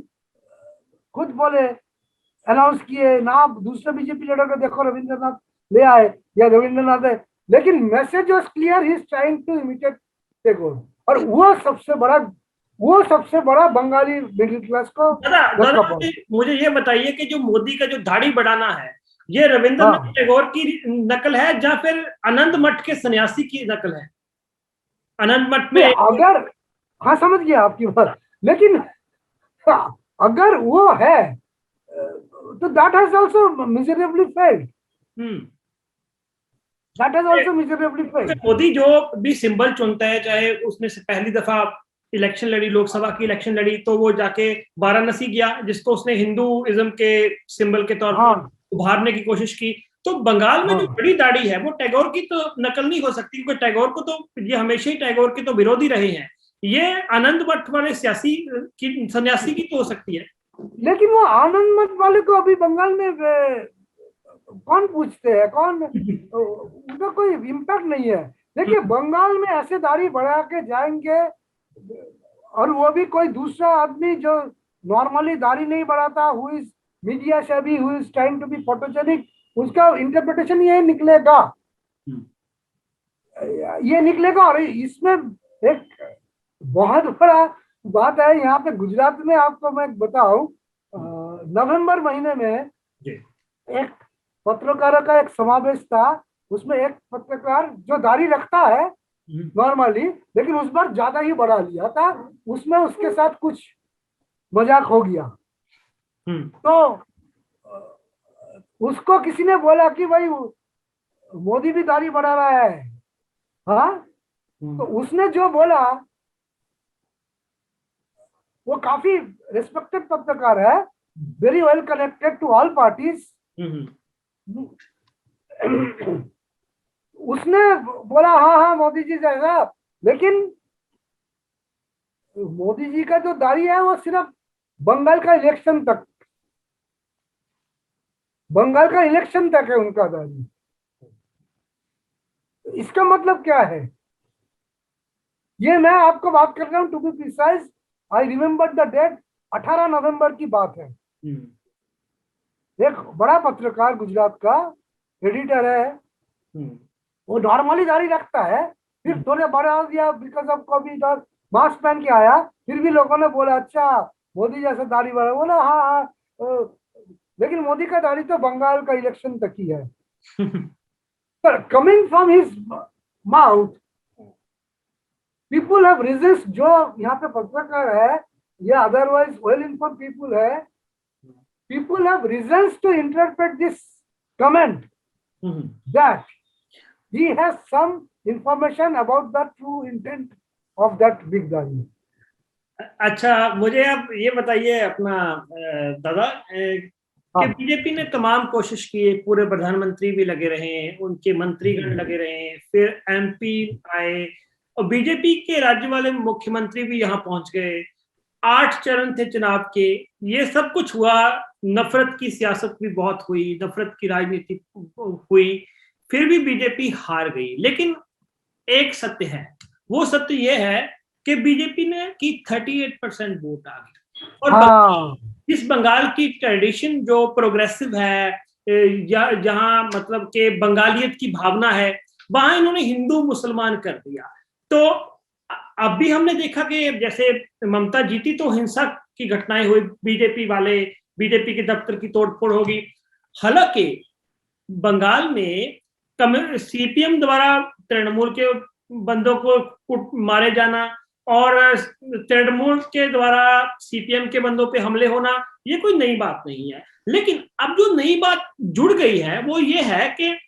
खुद बोले, अनाउंस किए, ना दूसरे बीजेपी लीडर को देखो रविंद्रनाथ ले आए या रविंद्रनाथ है, लेकिन message was clear, he is trying to imitate Tagore. और वो सबसे बड़ा बंगाली मिडिल क्लास को दादा, मुझे ये बताइए कि जो मोदी का जो दाढ़ी बढ़ाना है, ये रविंद्रनाथ टैगोर की नकल है या फिर आनंद मठ के सन्यासी की नकल है? आनंद मठ में अगर, हाँ समझ गया आपकी बात, लेकिन अगर वो है तो that has also miserably failed. That has also miserably failed. Modi जो भी सिंबल चुनता है, चाहे उसने से पहली दफा इलेक्शन लड़ी, लोकसभा की इलेक्शन लड़ी, तो वो जाके वाराणसी गया, जिसको उसने हिंदुइज्म के सिंबल के तौर पर उभारने की कोशिश की। तो बंगाल में जो बड़ी दाढ़ी है वो टैगोर की तो नकल नहीं हो सकती, क्योंकि टैगोर को तो ये हमेशा ही टैगोर के तो विरोधी रहे हैं, ये आनंद मठ वाले सियासी की, सन्यासी की तो हो सकती है। लेकिन वो आनंद मठ वाले को अभी बंगाल में कौन पूछते हैं, कौन, उनका कोई इम्पैक्ट नहीं है। देखिए बंगाल में ऐसे दाढ़ी बढ़ा के जाएंगे, और वो भी कोई दूसरा आदमी जो नॉर्मली दाढ़ी नहीं बढ़ाता, who is media savvy, who is trying to be photogenic, उसका इंटरप्रिटेशन ये निकलेगा, ये निकलेगा। और इसमें एक बहुत बड़ा बात है, यहाँ पे गुजरात में आपको मैं बताऊं, नवंबर महीने में एक पत्रकारों का एक समावेश था, उसमें एक पत्रकार जो दाढ़ी रखता है नॉर्मली, लेकिन उस बार ज्यादा ही बढ़ा लिया था, उसमें उसके साथ कुछ मजाक हो गया, तो उसको किसी ने बोला कि भाई मोदी भी दाढ़ी बढ़ा रहा है, हाँ, तो उसने जो बोला, वो काफी रिस्पेक्टेड पत्रकार है, very well connected to all parties, उसने बोला हाँ हाँ मोदी जी जैसा, लेकिन मोदी जी का जो दाढ़ी है वो सिर्फ बंगाल का इलेक्शन तक, बंगाल का इलेक्शन तक है उनका दाढ़ी। इसका मतलब क्या है, ये मैं आपको बात कर रहा हूं, to be precise I remember the date, 18 नवंबर की बात है। एक बड़ा पत्रकार गुजरात का एडिटर है, वो नॉर्मली दाढ़ी रखता है, फिर थोड़े बढ़ा दिया बिकॉज ऑफ कोविड, और मास्क पहन के आया, फिर भी लोगों ने बोला अच्छा मोदी जैसा दाढ़ी बढ़ा, बोला हाँ हाँ, लेकिन मोदी का दाढ़ी तो बंगाल का इलेक्शन तक ही है। पर coming from his mouth, people have reasons, जो यहाँ पे पत्रकार है या अदरवाइज वेल इन्फॉर्म्ड पीपुल है, people have reasons to interpret this comment that he has some information about the true intent of that big दाढ़ी। अच्छा, मुझे आप ये बताइए अपना दादा, कि बीजेपी ने तमाम कोशिश की, पूरे प्रधानमंत्री भी लगे रहे, उनके मंत्रीगण लगे रहे, फिर एमपी आए, और बीजेपी के राज्य वाले मुख्यमंत्री भी यहाँ पहुंच गए, 8 चरण थे चुनाव के, ये सब कुछ हुआ, नफरत की सियासत भी बहुत हुई, नफरत की राजनीति हुई, फिर भी बीजेपी हार गई। लेकिन एक सत्य है, वो सत्य ये है कि बीजेपी ने की 38% वोट आ गए, और इस बंगाल की ट्रेडिशन जो प्रोग्रेसिव है, जहां मतलब के बंगालियत की भावना है, वहां इन्होंने हिंदू मुसलमान कर दिया। तो अब भी हमने देखा कि जैसे ममता जीती तो हिंसा की घटनाएं हुई, बीजेपी के दफ्तर की तोड़फोड़ होगी। हालांकि बंगाल में सीपीएम द्वारा तृणमूल के बंदों को मारे जाना, और तृणमूल के द्वारा सीपीएम के बंदों पे हमले होना ये कोई नई बात नहीं है। लेकिन अब जो नई बात जुड़ गई है वो ये है कि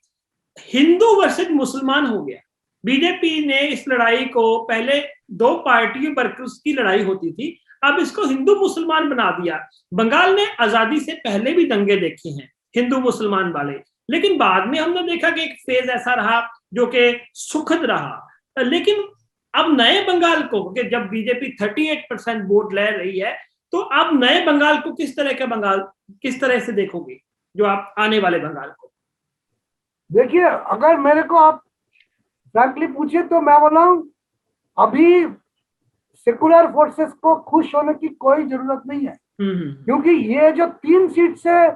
हिंदू वर्सेस मुसलमान हो गया। बीजेपी ने इस लड़ाई को, पहले दो पार्टियों वर्कर्स की लड़ाई होती थी, अब इसको हिंदू मुसलमान बना दिया। बंगाल ने आजादी से पहले भी दंगे देखे हैं हिंदू मुसलमान वाले, लेकिन बाद में हमने देखा कि एक फेज ऐसा रहा जो कि सुखद रहा। लेकिन अब नए बंगाल को, कि जब बीजेपी 38% वोट ले रही है, तो अब नए बंगाल को किस तरह का बंगाल, किस तरह से देखोगे जो आप आने वाले बंगाल को? देखिए, अगर मेरे को आप फ्रैंकली पूछे तो मैं बोला हूं अभी सेकुलर फोर्सेस को खुश होने की कोई जरूरत नहीं है, क्योंकि ये जो 3 सीट से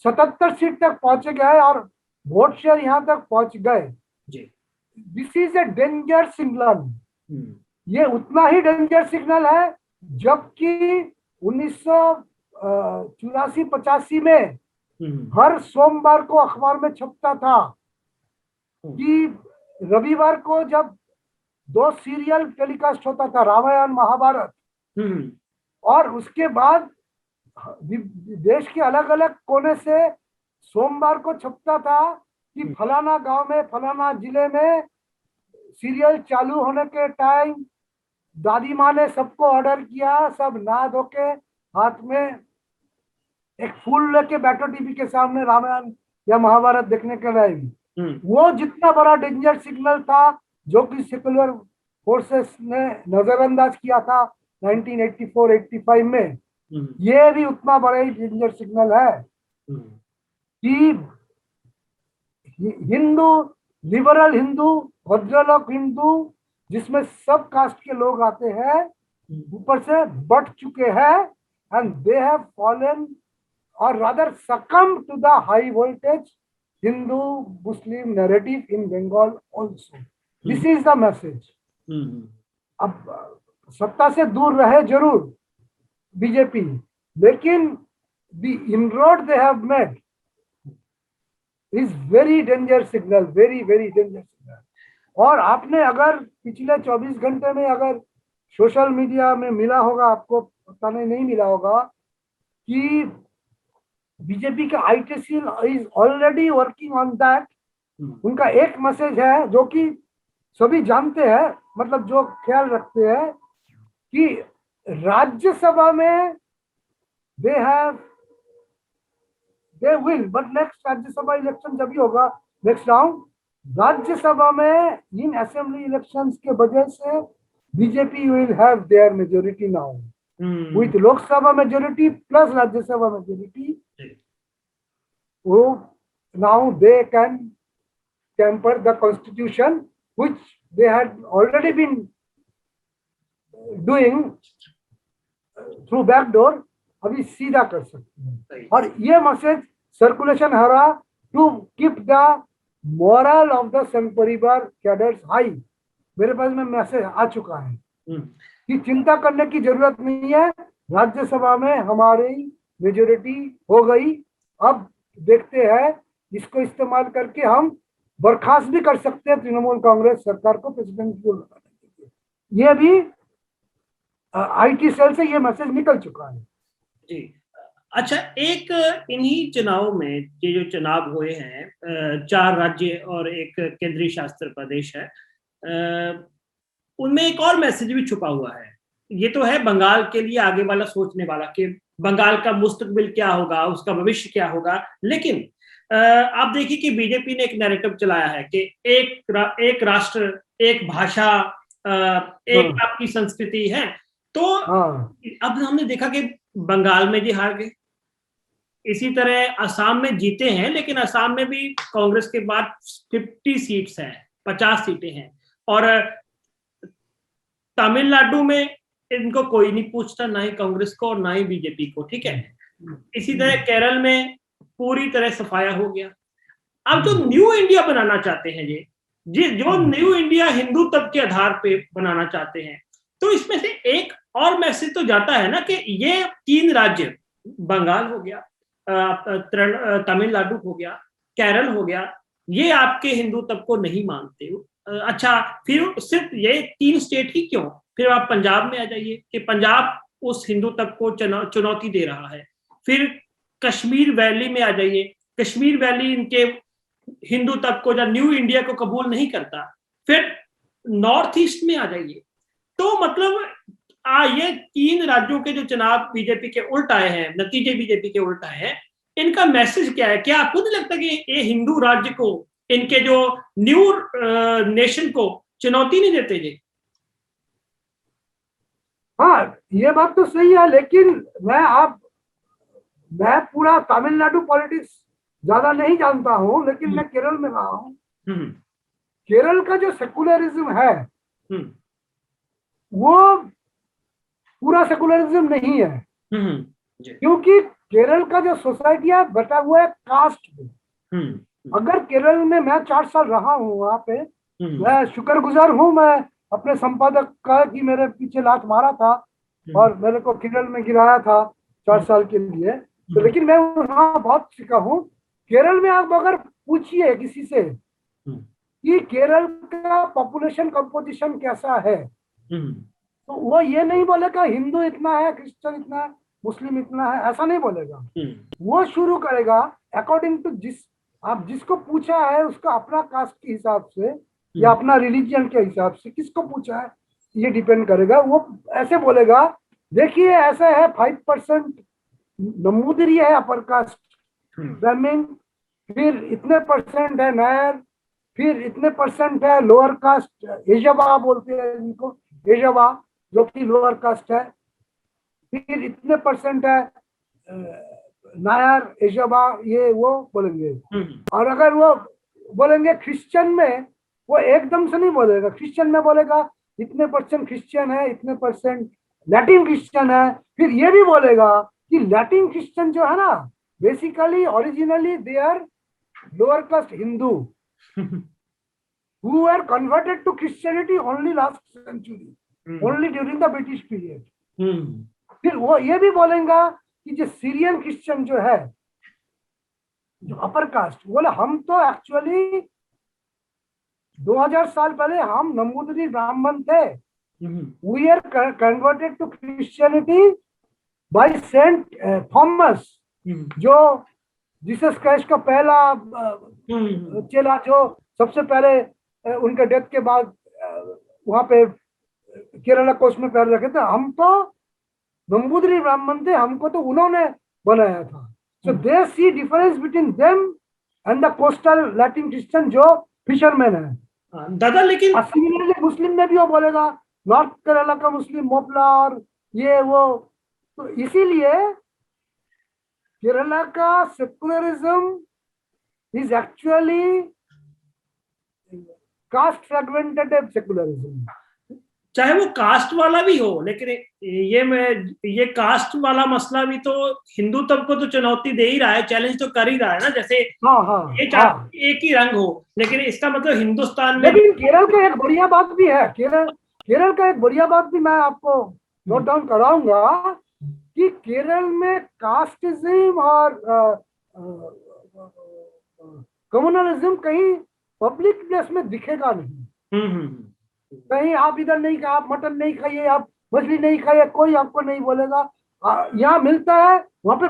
77 सीट तक पहुंचे गए और वोट शेयर यहां तक पहुंच गए, this is a danger signal. ये उतना ही डेंजर सिग्नल है जबकि 1984-85 में हर सोमवार को अखबार में छपता था कि रविवार को जब 2 सीरियल टेलीकास्ट होता था, रामायण महाभारत, और उसके बाद देश के अलग अलग कोने से सोमवार को छपता था कि फलाना गांव में, फलाना जिले में सीरियल चालू होने के टाइम दादी माँ ने सबको ऑर्डर किया, सब नहा धो के हाथ में एक फूल लेके बैठो टीवी के सामने रामायण या महाभारत देखने के लिए। वो जितना बड़ा डेंजर सिग्नल था जो कि सेकुलर फोर्सेस ने नजरअंदाज किया था 1984-85 में, ये भी उतना बड़ा ही डेंजर सिग्नल है कि हिंदू, लिबरल हिंदू, भद्रलोक हिंदू, जिसमें सब कास्ट के लोग आते हैं, ऊपर से बढ़ चुके हैं, and they have fallen or rather succumb to the high voltage Hindu Muslim narrative in Bengal also. This is the message. अब सत्ता से दूर रहे जरूर बीजेपी, लेकिन the inroad they have made is very danger signal, very very danger signal. और आपने अगर पिछले 24 घंटे में अगर सोशल मीडिया में मिला होगा, आपको पता नहीं मिला होगा कि बीजेपी का IT cell is already working on that. उनका एक मैसेज है जो कि सभी जानते हैं, मतलब जो ख्याल रखते हैं कि राज्यसभा में they will, but next Rajya Sabha election जब भी होगा नेक्स्ट राउंड, राज्यसभा में इन असेंबली इलेक्शंस के वजह से BJP will have their majority now with Lok Sabha majority plus Rajya Sabha majority. Now they can temper the constitution which they had already been doing through back door, अभी सीधा कर सकते हैं। और ये मैसेज सर्कुलेशन हो रहा to keep the moral of the Sangh Parivar cadres high. मेरे पास में मैसेज आ चुका है कि चिंता करने की जरूरत नहीं है, राज्यसभा में हमारी मेजोरिटी हो गई, अब देखते हैं इसको इस्तेमाल करके हम बर्खास्त भी कर सकते हैं तृणमूल कांग्रेस सरकार को प्रेसिडेंट को लगाने के लिए। ये भी IT सेल से ये मैसेज निकल चुका है जी। अच्छा, एक इन्हीं चुनाव में ये जो चुनाव हुए हैं, 4 राज्य और एक केंद्रीय शासित प्रदेश है, उनमें एक और मैसेज भी छुपा हुआ है। ये तो है बंगाल के लिए आगे वाला सोचने वाला कि बंगाल का मुस्तकबिल क्या होगा, उसका भविष्य क्या होगा। लेकिन आप देखिए कि बीजेपी ने एक नैरेटिव चलाया है कि एक राष्ट्र, एक भाषा, एक आपकी संस्कृति है। तो अब हमने देखा कि बंगाल में जी हार गए, इसी तरह असम में जीते हैं, लेकिन असम में भी कांग्रेस के बाद 50 सीट्स हैं, 50 सीटें हैं, और तमिलनाडु में इनको कोई नहीं पूछता, ना ही कांग्रेस को और ना ही बीजेपी को, ठीक है। इसी तरह केरल में पूरी तरह सफाया हो गया। अब जो न्यू इंडिया बनाना चाहते हैं जो न्यू इंडिया हिंदू तब के आधार पे बनाना चाहते हैं, तो इसमें से एक और मैसेज तो जाता है ना कि ये 3 राज्य, बंगाल हो गया, तमिलनाडु हो गया, केरल हो गया, ये आपके हिंदू तब को नहीं मानते। अच्छा, फिर सिर्फ ये 3 स्टेट ही क्यों, फिर आप पंजाब में आ जाइए कि पंजाब उस हिंदू तक को चुनौती दे रहा है। फिर कश्मीर वैली में आ जाइए, कश्मीर वैली इनके हिंदू तक को या न्यू इंडिया को कबूल नहीं करता। फिर नॉर्थ ईस्ट में आ जाइए। तो मतलब ये 3 राज्यों के जो चुनाव बीजेपी के उल्ट आए हैं, नतीजे बीजेपी के उल्ट आए हैं, इनका मैसेज क्या है? क्या आपको नहीं लगता कि ये हिंदू राज्य को, इनके जो न्यू नेशन को चुनौती नहीं देते जी? हाँ, ये बात तो सही है, लेकिन मैं पूरा तमिलनाडु पॉलिटिक्स ज्यादा नहीं जानता हूँ, लेकिन मैं केरल में रहा हूँ। केरल का जो सेकुलरिज्म है वो पूरा सेकुलरिज्म नहीं है, क्योंकि केरल का जो सोसाइटी है बटा हुआ है कास्ट में। अगर केरल में मैं 4 साल रहा हूँ वहां पे, मैं शुक्रगुजार हूँ मैं अपने संपादक का कि मेरे पीछे लात मारा था और मेरे को केरल में गिराया था 4 साल के लिए। तो लेकिन मैं वहाँ बहुत सीखा हूँ। केरल में आप अगर पूछिए किसी से कि केरल का पॉपुलेशन कंपोजिशन कैसा है, तो वो ये नहीं बोलेगा हिंदू इतना है, क्रिश्चियन इतना है, मुस्लिम इतना है, ऐसा नहीं बोलेगा। वो शुरू करेगा अकॉर्डिंग टू आप जिसको पूछा है उसका अपना कास्ट के हिसाब से या अपना रिलीजन के हिसाब से, किसको पूछा है ये डिपेंड करेगा। वो ऐसे बोलेगा, देखिए ऐसा है 5% नमूदरी है अपर कास्ट ब्राह्मण, फिर इतने परसेंट है नायर, फिर इतने परसेंट है लोअर कास्ट एजवा बोलते हैं इनको, एजवा जो कि लोअर कास्ट है, फिर इतने परसेंट है नायर एजवा, ये वो बोलेंगे। और अगर वो बोलेंगे क्रिश्चियन में, वो एकदम से नहीं बोलेगा, क्रिश्चियन में बोलेगा इतने परसेंट क्रिश्चियन है, इतने परसेंट लैटिन क्रिश्चियन है। फिर ये भी बोलेगा कि लैटिन क्रिश्चियन जो है ना, basically originally they are lower caste Hindu who were converted to Christianity only last century, only during the British period. फिर वो ये भी बोलेगा कि जो सीरियन क्रिश्चियन जो है, जो अपर कास्ट, बोले हम तो एक्चुअली 2000 साल पहले हम नमूदरी ब्राह्मण थे, we are converted to Christianity by Saint Thomas, जो जीसस क्राइस्ट का पहला चेला, जो सबसे पहले उनके डेथ के बाद वहां पे केरला कोस्ट में पैर रखे थे। हम तो नंबूदरी ब्राह्मण थे, हमको तो उन्होंने बनाया था। So they see difference between them and the coastal Latin Christian जो फिशरमैन है। दादा लेकिन सिमिलरली मुस्लिम में भी वो बोलेगा नॉर्थ केरला का मुस्लिम मोपला और ये वो। तो इसीलिए केरला का secularism is actually caste fragmented secularism. चाहे वो कास्ट वाला भी हो, लेकिन ये कास्ट वाला मसला भी तो हिंदू तब को तो चुनौती दे ही रहा है, चैलेंज तो कर ही रहा है ना। जैसे ये एक ही रंग हो, लेकिन इसका मतलब हिंदुस्तान में। लेकिन केरल का एक बढ़िया बात भी है, केरल का एक बढ़िया बात भी मैं आपको नोट डाउन कराऊंगा कि केरल में कास्टिज्म और कम्युनलिज्म कहीं पब्लिक प्लेस में दिखेगा नहीं। कहीं आप इधर नहीं खाए, आप मटन नहीं खाइए, आप मछली नहीं खाइए, कोई आपको नहीं बोलेगा। यहाँ मिलता है, वहाँ पे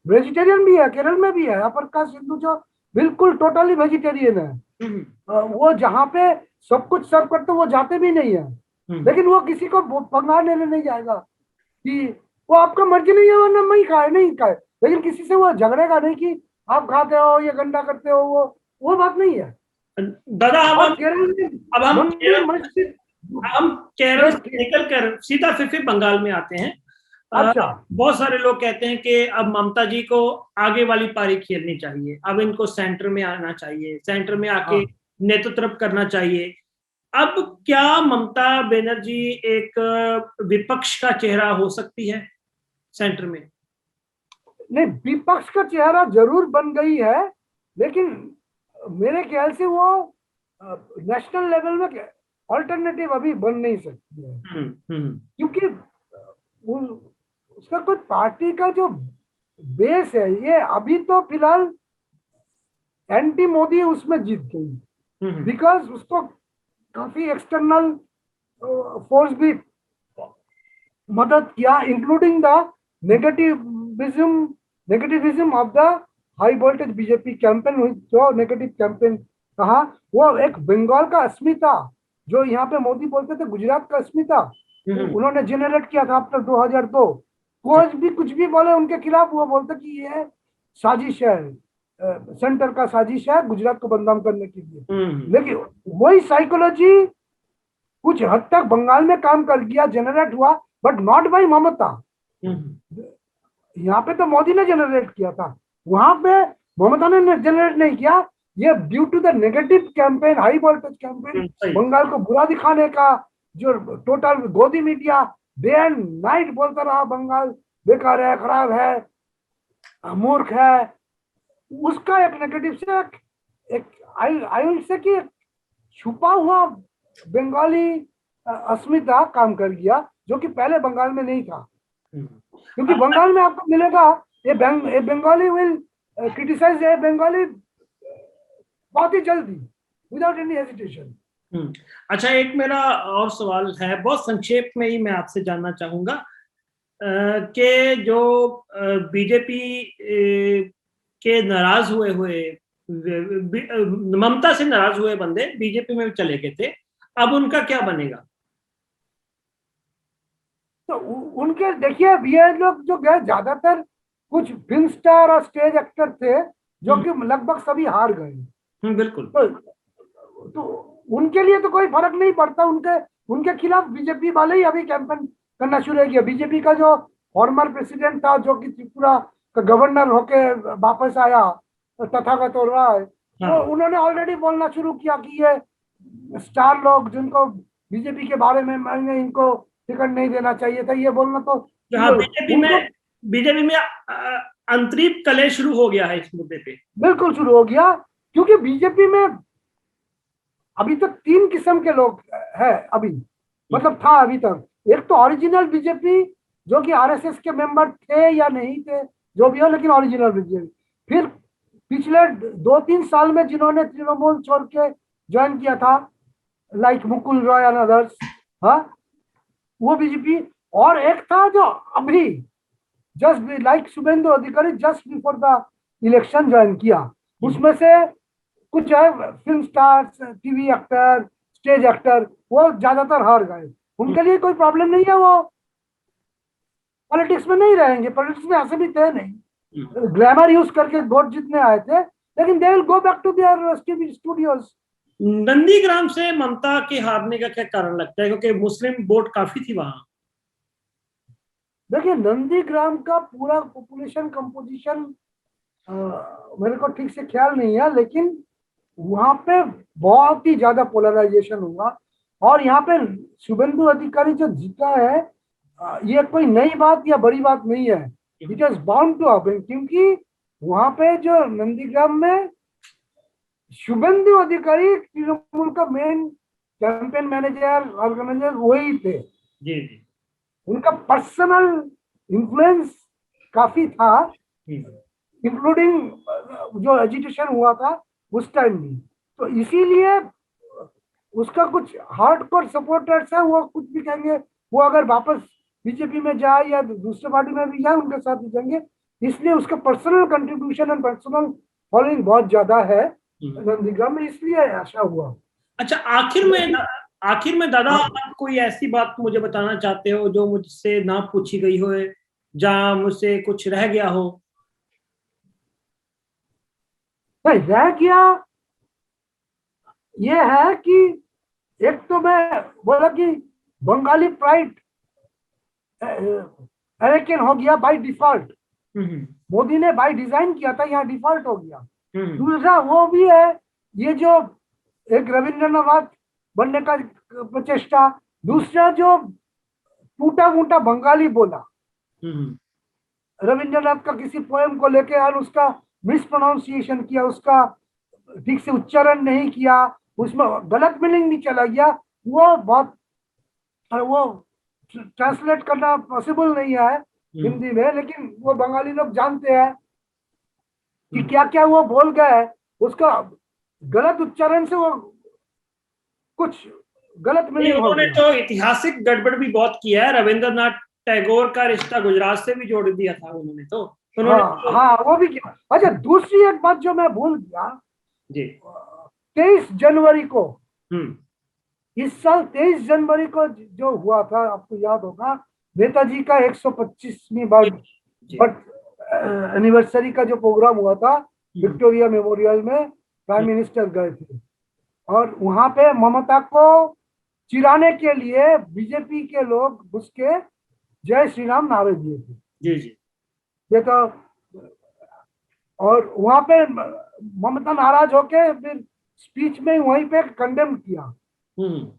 वेजिटेरियन भी है, केरल में भी है अपर कास्ट हिंदू जो बिल्कुल टोटली वेजिटेरियन है। वो जहाँ पे सब कुछ सर्व करते वो जाते भी नहीं है, लेकिन वो किसी को पंगा लेने नहीं जाएगा कि वो आपका मर्जी नहीं है वरना नहीं खाए, लेकिन किसी से वो झगड़ेगा नहीं कि आप खाते हो, ये गंदा करते हो, वो बात नहीं है। दादा हम केरल से निकल कर सीधा फिर बंगाल में आते हैं। अच्छा, बहुत सारे लोग कहते हैं कि अब ममता जी को आगे वाली पारी खेलनी चाहिए, अब इनको सेंटर में आना चाहिए, सेंटर में आके नेतृत्व करना चाहिए। अब क्या ममता बनर्जी एक विपक्ष का चेहरा हो सकती है सेंटर में? नहीं, विपक्ष का चेहरा जरूर बन गई है, लेकिन मेरे ख्याल से वो नेशनल लेवल में ऑल्टरनेटिव अभी बन नहीं सकती है। क्योंकि उसका कोई पार्टी का जो बेस है, ये अभी तो फिलहाल एंटी मोदी उसमें जीत गई, बिकॉज उसको काफी एक्सटर्नल फोर्स भी मदद किया, including the negativism negativism of the high voltage BJP campaign. जो नेगेटिव कैंपेन कहा, वो एक बंगाल का अस्मिता, जो यहाँ पे मोदी बोलते थे गुजरात का अस्मिता, उन्होंने जनरेट किया था आफ्टर 2002। कुछ भी बोले उनके खिलाफ, वो बोलते कि ये साजिश है, सेंटर का साजिश है गुजरात को बदनाम करने के लिए। लेकिन वही साइकोलॉजी कुछ हद तक बंगाल में काम कर गया, जनरेट हुआ, बट नॉट बाय ममता। यहाँ पे तो मोदी ने जनरेट किया था, वहां पे ममता ने जनरेट नहीं किया। ये due to the negative campaign, high voltage campaign, Bengal को बुरा दिखाने का, जो टोटल गोदी मीडिया डे एंड नाइट बोलता रहा बंगाल बेकार है, खराब है, मूर्ख है, उसका एक नेगेटिव से एक आई विल से कि छुपा हुआ बंगाली अस्मिता काम कर गया, जो कि पहले बंगाल में नहीं था। क्योंकि बंगाल में आपको मिलेगा ये बंगाली विल क्रिटिसाइज ए बंगाली बहुत ही जल्दी, विदाउट एनी हेजिटेशन। अच्छा, एक मेरा और सवाल है, बहुत संक्षेप में ही मैं आपसे जानना चाहूंगा कि जो बीजेपी के नाराज हुए ममता से नाराज हुए बंदे बीजेपी में चले गए थे, अब उनका क्या बनेगा? तो उनके देखिए, ये लोग जो गए ज्यादातर कुछ फिल्म स्टार और स्टेज एक्टर थे, जो कि लगभग सभी हार गए। बिल्कुल। तो उनके लिए तो कोई फर्क नहीं पड़ता, उनके खिलाफ बीजेपी वाले ही अभी कैंपेन करना शुरू किया। बीजेपी का जो फॉर्मर प्रेसिडेंट था, जो कि त्रिपुरा का गवर्नर होके वापस आया, तथागत राय, तो उन्होंने ऑलरेडी बोलना शुरू किया कि ये स्टार लोग जिनको बीजेपी के बारे में मैंने इनको टिकट नहीं देना चाहिए था, ये बोलना तो बीजेपी में अंतरीप कलह शुरू हो गया है इस मुद्दे पे। बिल्कुल शुरू हो गया, क्योंकि बीजेपी में अभी तक 3 किस्म के लोग है अभी, मतलब था अभी तक। एक तो ओरिजिनल बीजेपी, जो कि आरएसएस के मेंबर थे या नहीं थे, जो भी हो, लेकिन ओरिजिनल बीजेपी। फिर पिछले 2-3 साल में जिन्होंने तृणमूल छोड़ के ज्वाइन किया था, like Mukul Roy and others, हाँ, वो बीजेपी। और एक था जो अभी जस्ट लाइक शुभेंदु अधिकारी just before the election join किया, उसमें से कुछ है film stars, TV actor, stage actor, वो ज्यादातर हार गए। उनके लिए कोई प्रॉब्लम नहीं है, वो पॉलिटिक्स में नहीं रहेंगे, पॉलिटिक्स में ऐसे भी थे नहीं, ग्लैमर यूज करके वोट जीतने आए थे, लेकिन they will go back to their studios. Nandigram से ममता के हारने का क्या कारण लगता है, क्योंकि मुस्लिम वोट काफी थी वहां? देखिए, नंदीग्राम का पूरा पॉपुलेशन कंपोजिशन मेरे को ठीक से ख्याल नहीं है, लेकिन वहां पे बहुत ही ज्यादा पोलराइजेशन हुआ। और यहाँ पे शुभेंदु अधिकारी जो जीता है, ये कोई नई बात या बड़ी बात नहीं है, it is bound to happen. क्योंकि वहां पे जो नंदीग्राम में शुभेंदु अधिकारी तृणमूल का मेन कैंपेन मैनेजर, ऑर्गेनाइजर वही थे। जी जी। उनका पर्सनल इन्फ्लुएंस काफी था, इंक्लूडिंग जो एजिटेशन हुआ था उस टाइम भी। तो इसीलिए उसका कुछ हार्डकोर सपोर्टर्स है, वो कुछ भी कहेंगे, वो अगर वापस बीजेपी में जाए या दूसरे पार्टी में भी जाए, उनके साथ ही जाएंगे। इसलिए उसका personal contribution and personal following बहुत ज्यादा है नंदीग्राम में, इसलिए ऐसा हुआ। अच्छा, आखिर में दादा, आप कोई ऐसी बात मुझे बताना चाहते हो जो मुझसे ना पूछी गई हो, जहां मुझसे कुछ रह गया हो? नहीं रह गया, ये है कि एक तो मैं बोला कि बंगाली प्राइड अरेकन हो गया बाय डिफॉल्ट, मोदी ने बाय डिजाइन किया था, यहाँ डिफॉल्ट हो गया। दूसरा वो भी है, ये जो एक रविंद्रनाथ बनने का प्रचेष्टा, दूसरा जो टूटा फूटा बंगाली बोला, रविंद्रनाथ का किसी पोएम को लेके और उसका मिसप्रोनाउंसिएशन किया, उसका ठीक से उच्चारण नहीं किया, उसमें गलत मीनिंग भी चला गया, वो बहुत, वो ट्रांसलेट करना पॉसिबल नहीं है हिंदी में, लेकिन वो बंगाली लोग जानते हैं कि क्या क्या वो बोल गए, उसका गलत उच्चारण से वो कुछ गलत मीनिंग हो उन्होंने गया। तो ऐतिहासिक गड़बड़ भी बहुत किया है, रविंद्रनाथ टैगोर का रिश्ता गुजरात से भी जोड़ दिया था उन्होंने तो। हाँ हाँ, वो भी किया। अच्छा, दूसरी एक बात जो मैं भूल गया जी। 23 जनवरी को, हम्म। इस साल 23 जनवरी को जो हुआ था, आपको याद होगा, नेताजी का 125वीं बर्थ एनिवर्सरी का जो प्रोग्राम हुआ था विक्टोरिया मेमोरियल में, प्राइम मिनिस्टर गए थे और वहां पे ममता को चिढ़ाने के लिए बीजेपी के लोग घुस के जय श्री राम नारे दिए थे। जी जी। ये तो, और वहां पे ममता नाराज होके फिर स्पीच में वहीं पे कंडेम किया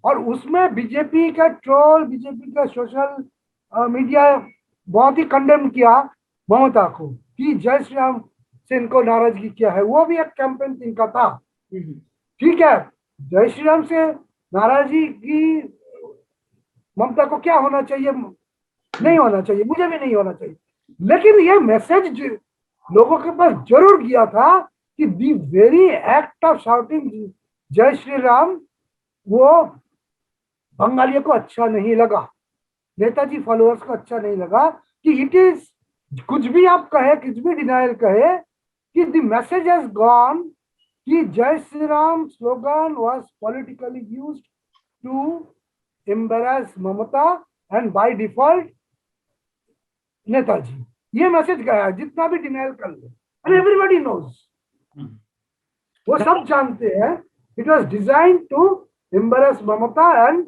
और उसमें बीजेपी का ट्रोल, बीजेपी का सोशल मीडिया बहुत ही कंडेम किया ममता को कि जय श्री राम से इनको नाराजगी किया है। वो भी एक कैंपेन इनका था। ठीक है, जय श्री राम से नाराजगी की ममता को क्या होना चाहिए, नहीं होना चाहिए, मुझे भी नहीं होना चाहिए, लेकिन ये मैसेज लोगों के पास जरूर गया था कि दी वेरी एक्ट ऑफ शाउटिंग जय श्री राम वो बंगालियों को अच्छा नहीं लगा, नेताजी फॉलोअर्स को अच्छा नहीं लगा कि इट इज, कुछ भी आप कहे, कुछ भी डिनायल कहे, कि द मैसेज हैज गॉन कि Jai Shri Ram slogan was politically used to embarrass Mamata and by default Netaji. ये मैसेज गया, जितना भी डिनायल कर ले, एंड एवरीबॉडी नोज, वो सब जानते हैं it was designed to embarrass Mamata and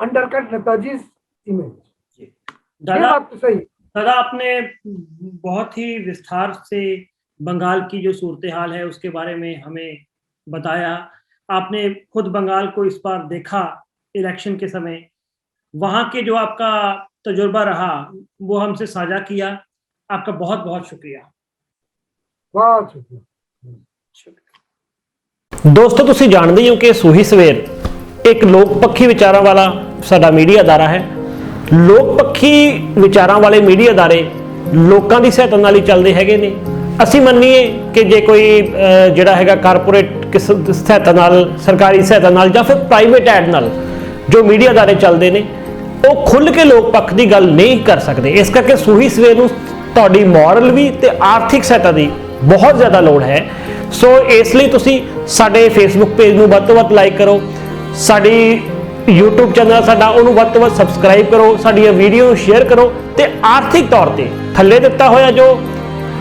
undercut Netaji's image. ये बात तो सही। दादा, आपने बहुत ही विस्तार से बंगाल की जो सूरत हाल है उसके बारे में हमें बताया। आपने खुद बंगाल को इस बार देखा इलेक्शन के समय, वहां के जो आपका तजुर्बा रहा वो हमसे साझा किया। आपका बहुत बहुत शुक्रिया। बहुत शुक्रिया। ਦੋਸਤੋ, ਤੁਸੀਂ ਜਾਣਦੇ ਹੋ ਕਿ ਸੂਹੀ ਸਵੇਰ ਇੱਕ ਲੋਕ ਪੱਖੀ ਵਿਚਾਰਾਂ ਵਾਲਾ ਸਾਡਾ ਮੀਡੀਆ ਅਦਾਰਾ ਹੈ। ਲੋਕ ਪੱਖੀ ਵਿਚਾਰਾਂ ਵਾਲੇ ਮੀਡੀਆ ਅਦਾਰੇ ਲੋਕਾਂ ਦੀ ਸਹਾਇਤਾ ਨਾਲ ਹੀ ਚੱਲਦੇ ਹੈਗੇ ਨੇ। ਅਸੀਂ ਮੰਨੀਏ ਕਿ ਜੇ ਕੋਈ ਜਿਹੜਾ ਹੈਗਾ ਕਾਰਪੋਰੇਟ ਕਿਸ ਸਹਾਇਤਾ ਨਾਲ, ਸਰਕਾਰੀ ਸਹਾਇਤਾ ਨਾਲ ਜਾਂ ਫਿਰ ਪ੍ਰਾਈਵੇਟ ਐਡ ਨਾਲ ਜੋ ਮੀਡੀਆ ਅਦਾਰੇ ਚੱਲਦੇ ਨੇ, ਉਹ ਖੁੱਲ੍ਹ ਕੇ ਲੋਕ ਪੱਖ ਦੀ ਗੱਲ ਨਹੀਂ ਕਰ ਸਕਦੇ। ਇਸ ਕਰਕੇ ਸੂਹੀ ਸਵੇਰ ਨੂੰ ਤੁਹਾਡੀ ਮੋਰਲ ਵੀ ਤੇ ਆਰਥਿਕ ਸਹਾਇਤਾ ਦੀ ਬਹੁਤ ਜ਼ਿਆਦਾ ਲੋੜ ਹੈ। ਸੋ ਇਸ ਲਈ ਤੁਸੀਂ ਸਾਡੇ ਫੇਸਬੁੱਕ ਪੇਜ ਨੂੰ ਵੱਧ ਤੋਂ ਵੱਧ ਲਾਈਕ ਕਰੋ, ਸਾਡੀ YouTube ਚੈਨਲ ਸਾਡਾ ਉਹਨੂੰ ਵੱਧ ਤੋਂ ਵੱਧ ਸਬਸਕ੍ਰਾਈਬ ਕਰੋ, ਸਾਡੀਆਂ ਵੀਡੀਓ ਨੂੰ ਸ਼ੇਅਰ ਕਰੋ ਤੇ ਆਰਥਿਕ ਤੌਰ ਤੇ ਥੱਲੇ ਦਿੱਤਾ ਹੋਇਆ ਜੋ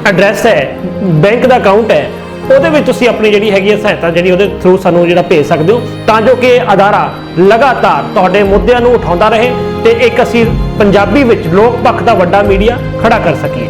ਐਡਰੈਸ ਹੈ, ਬੈਂਕ ਦਾ ਅਕਾਊਂਟ ਹੈ, ਉਹਦੇ ਵਿੱਚ ਤੁਸੀਂ ਆਪਣੀ ਜਿਹੜੀ ਹੈਗੀ ਹੈ ਸਹਾਇਤਾ ਜਿਹੜੀ ਉਹਦੇ ਥਰੂ ਸਾਨੂੰ ਜਿਹੜਾ ਭੇਜ ਸਕਦੇ ਹੋ, ਤਾਂ ਜੋ ਕਿ ਇਹ ਅਦਾਰਾ ਲਗਾਤਾਰ ਤੁਹਾਡੇ ਮੁੱਦਿਆਂ ਨੂੰ ਉਠਾਉਂਦਾ ਰਹੇ ਤੇ ਇੱਕ ਅਸੀਂ ਪੰਜਾਬੀ ਵਿੱਚ ਲੋਕ ਪੱਖ ਦਾ ਵੱਡਾ ਮੀਡੀਆ ਖੜਾ ਕਰ ਸਕੀਏ।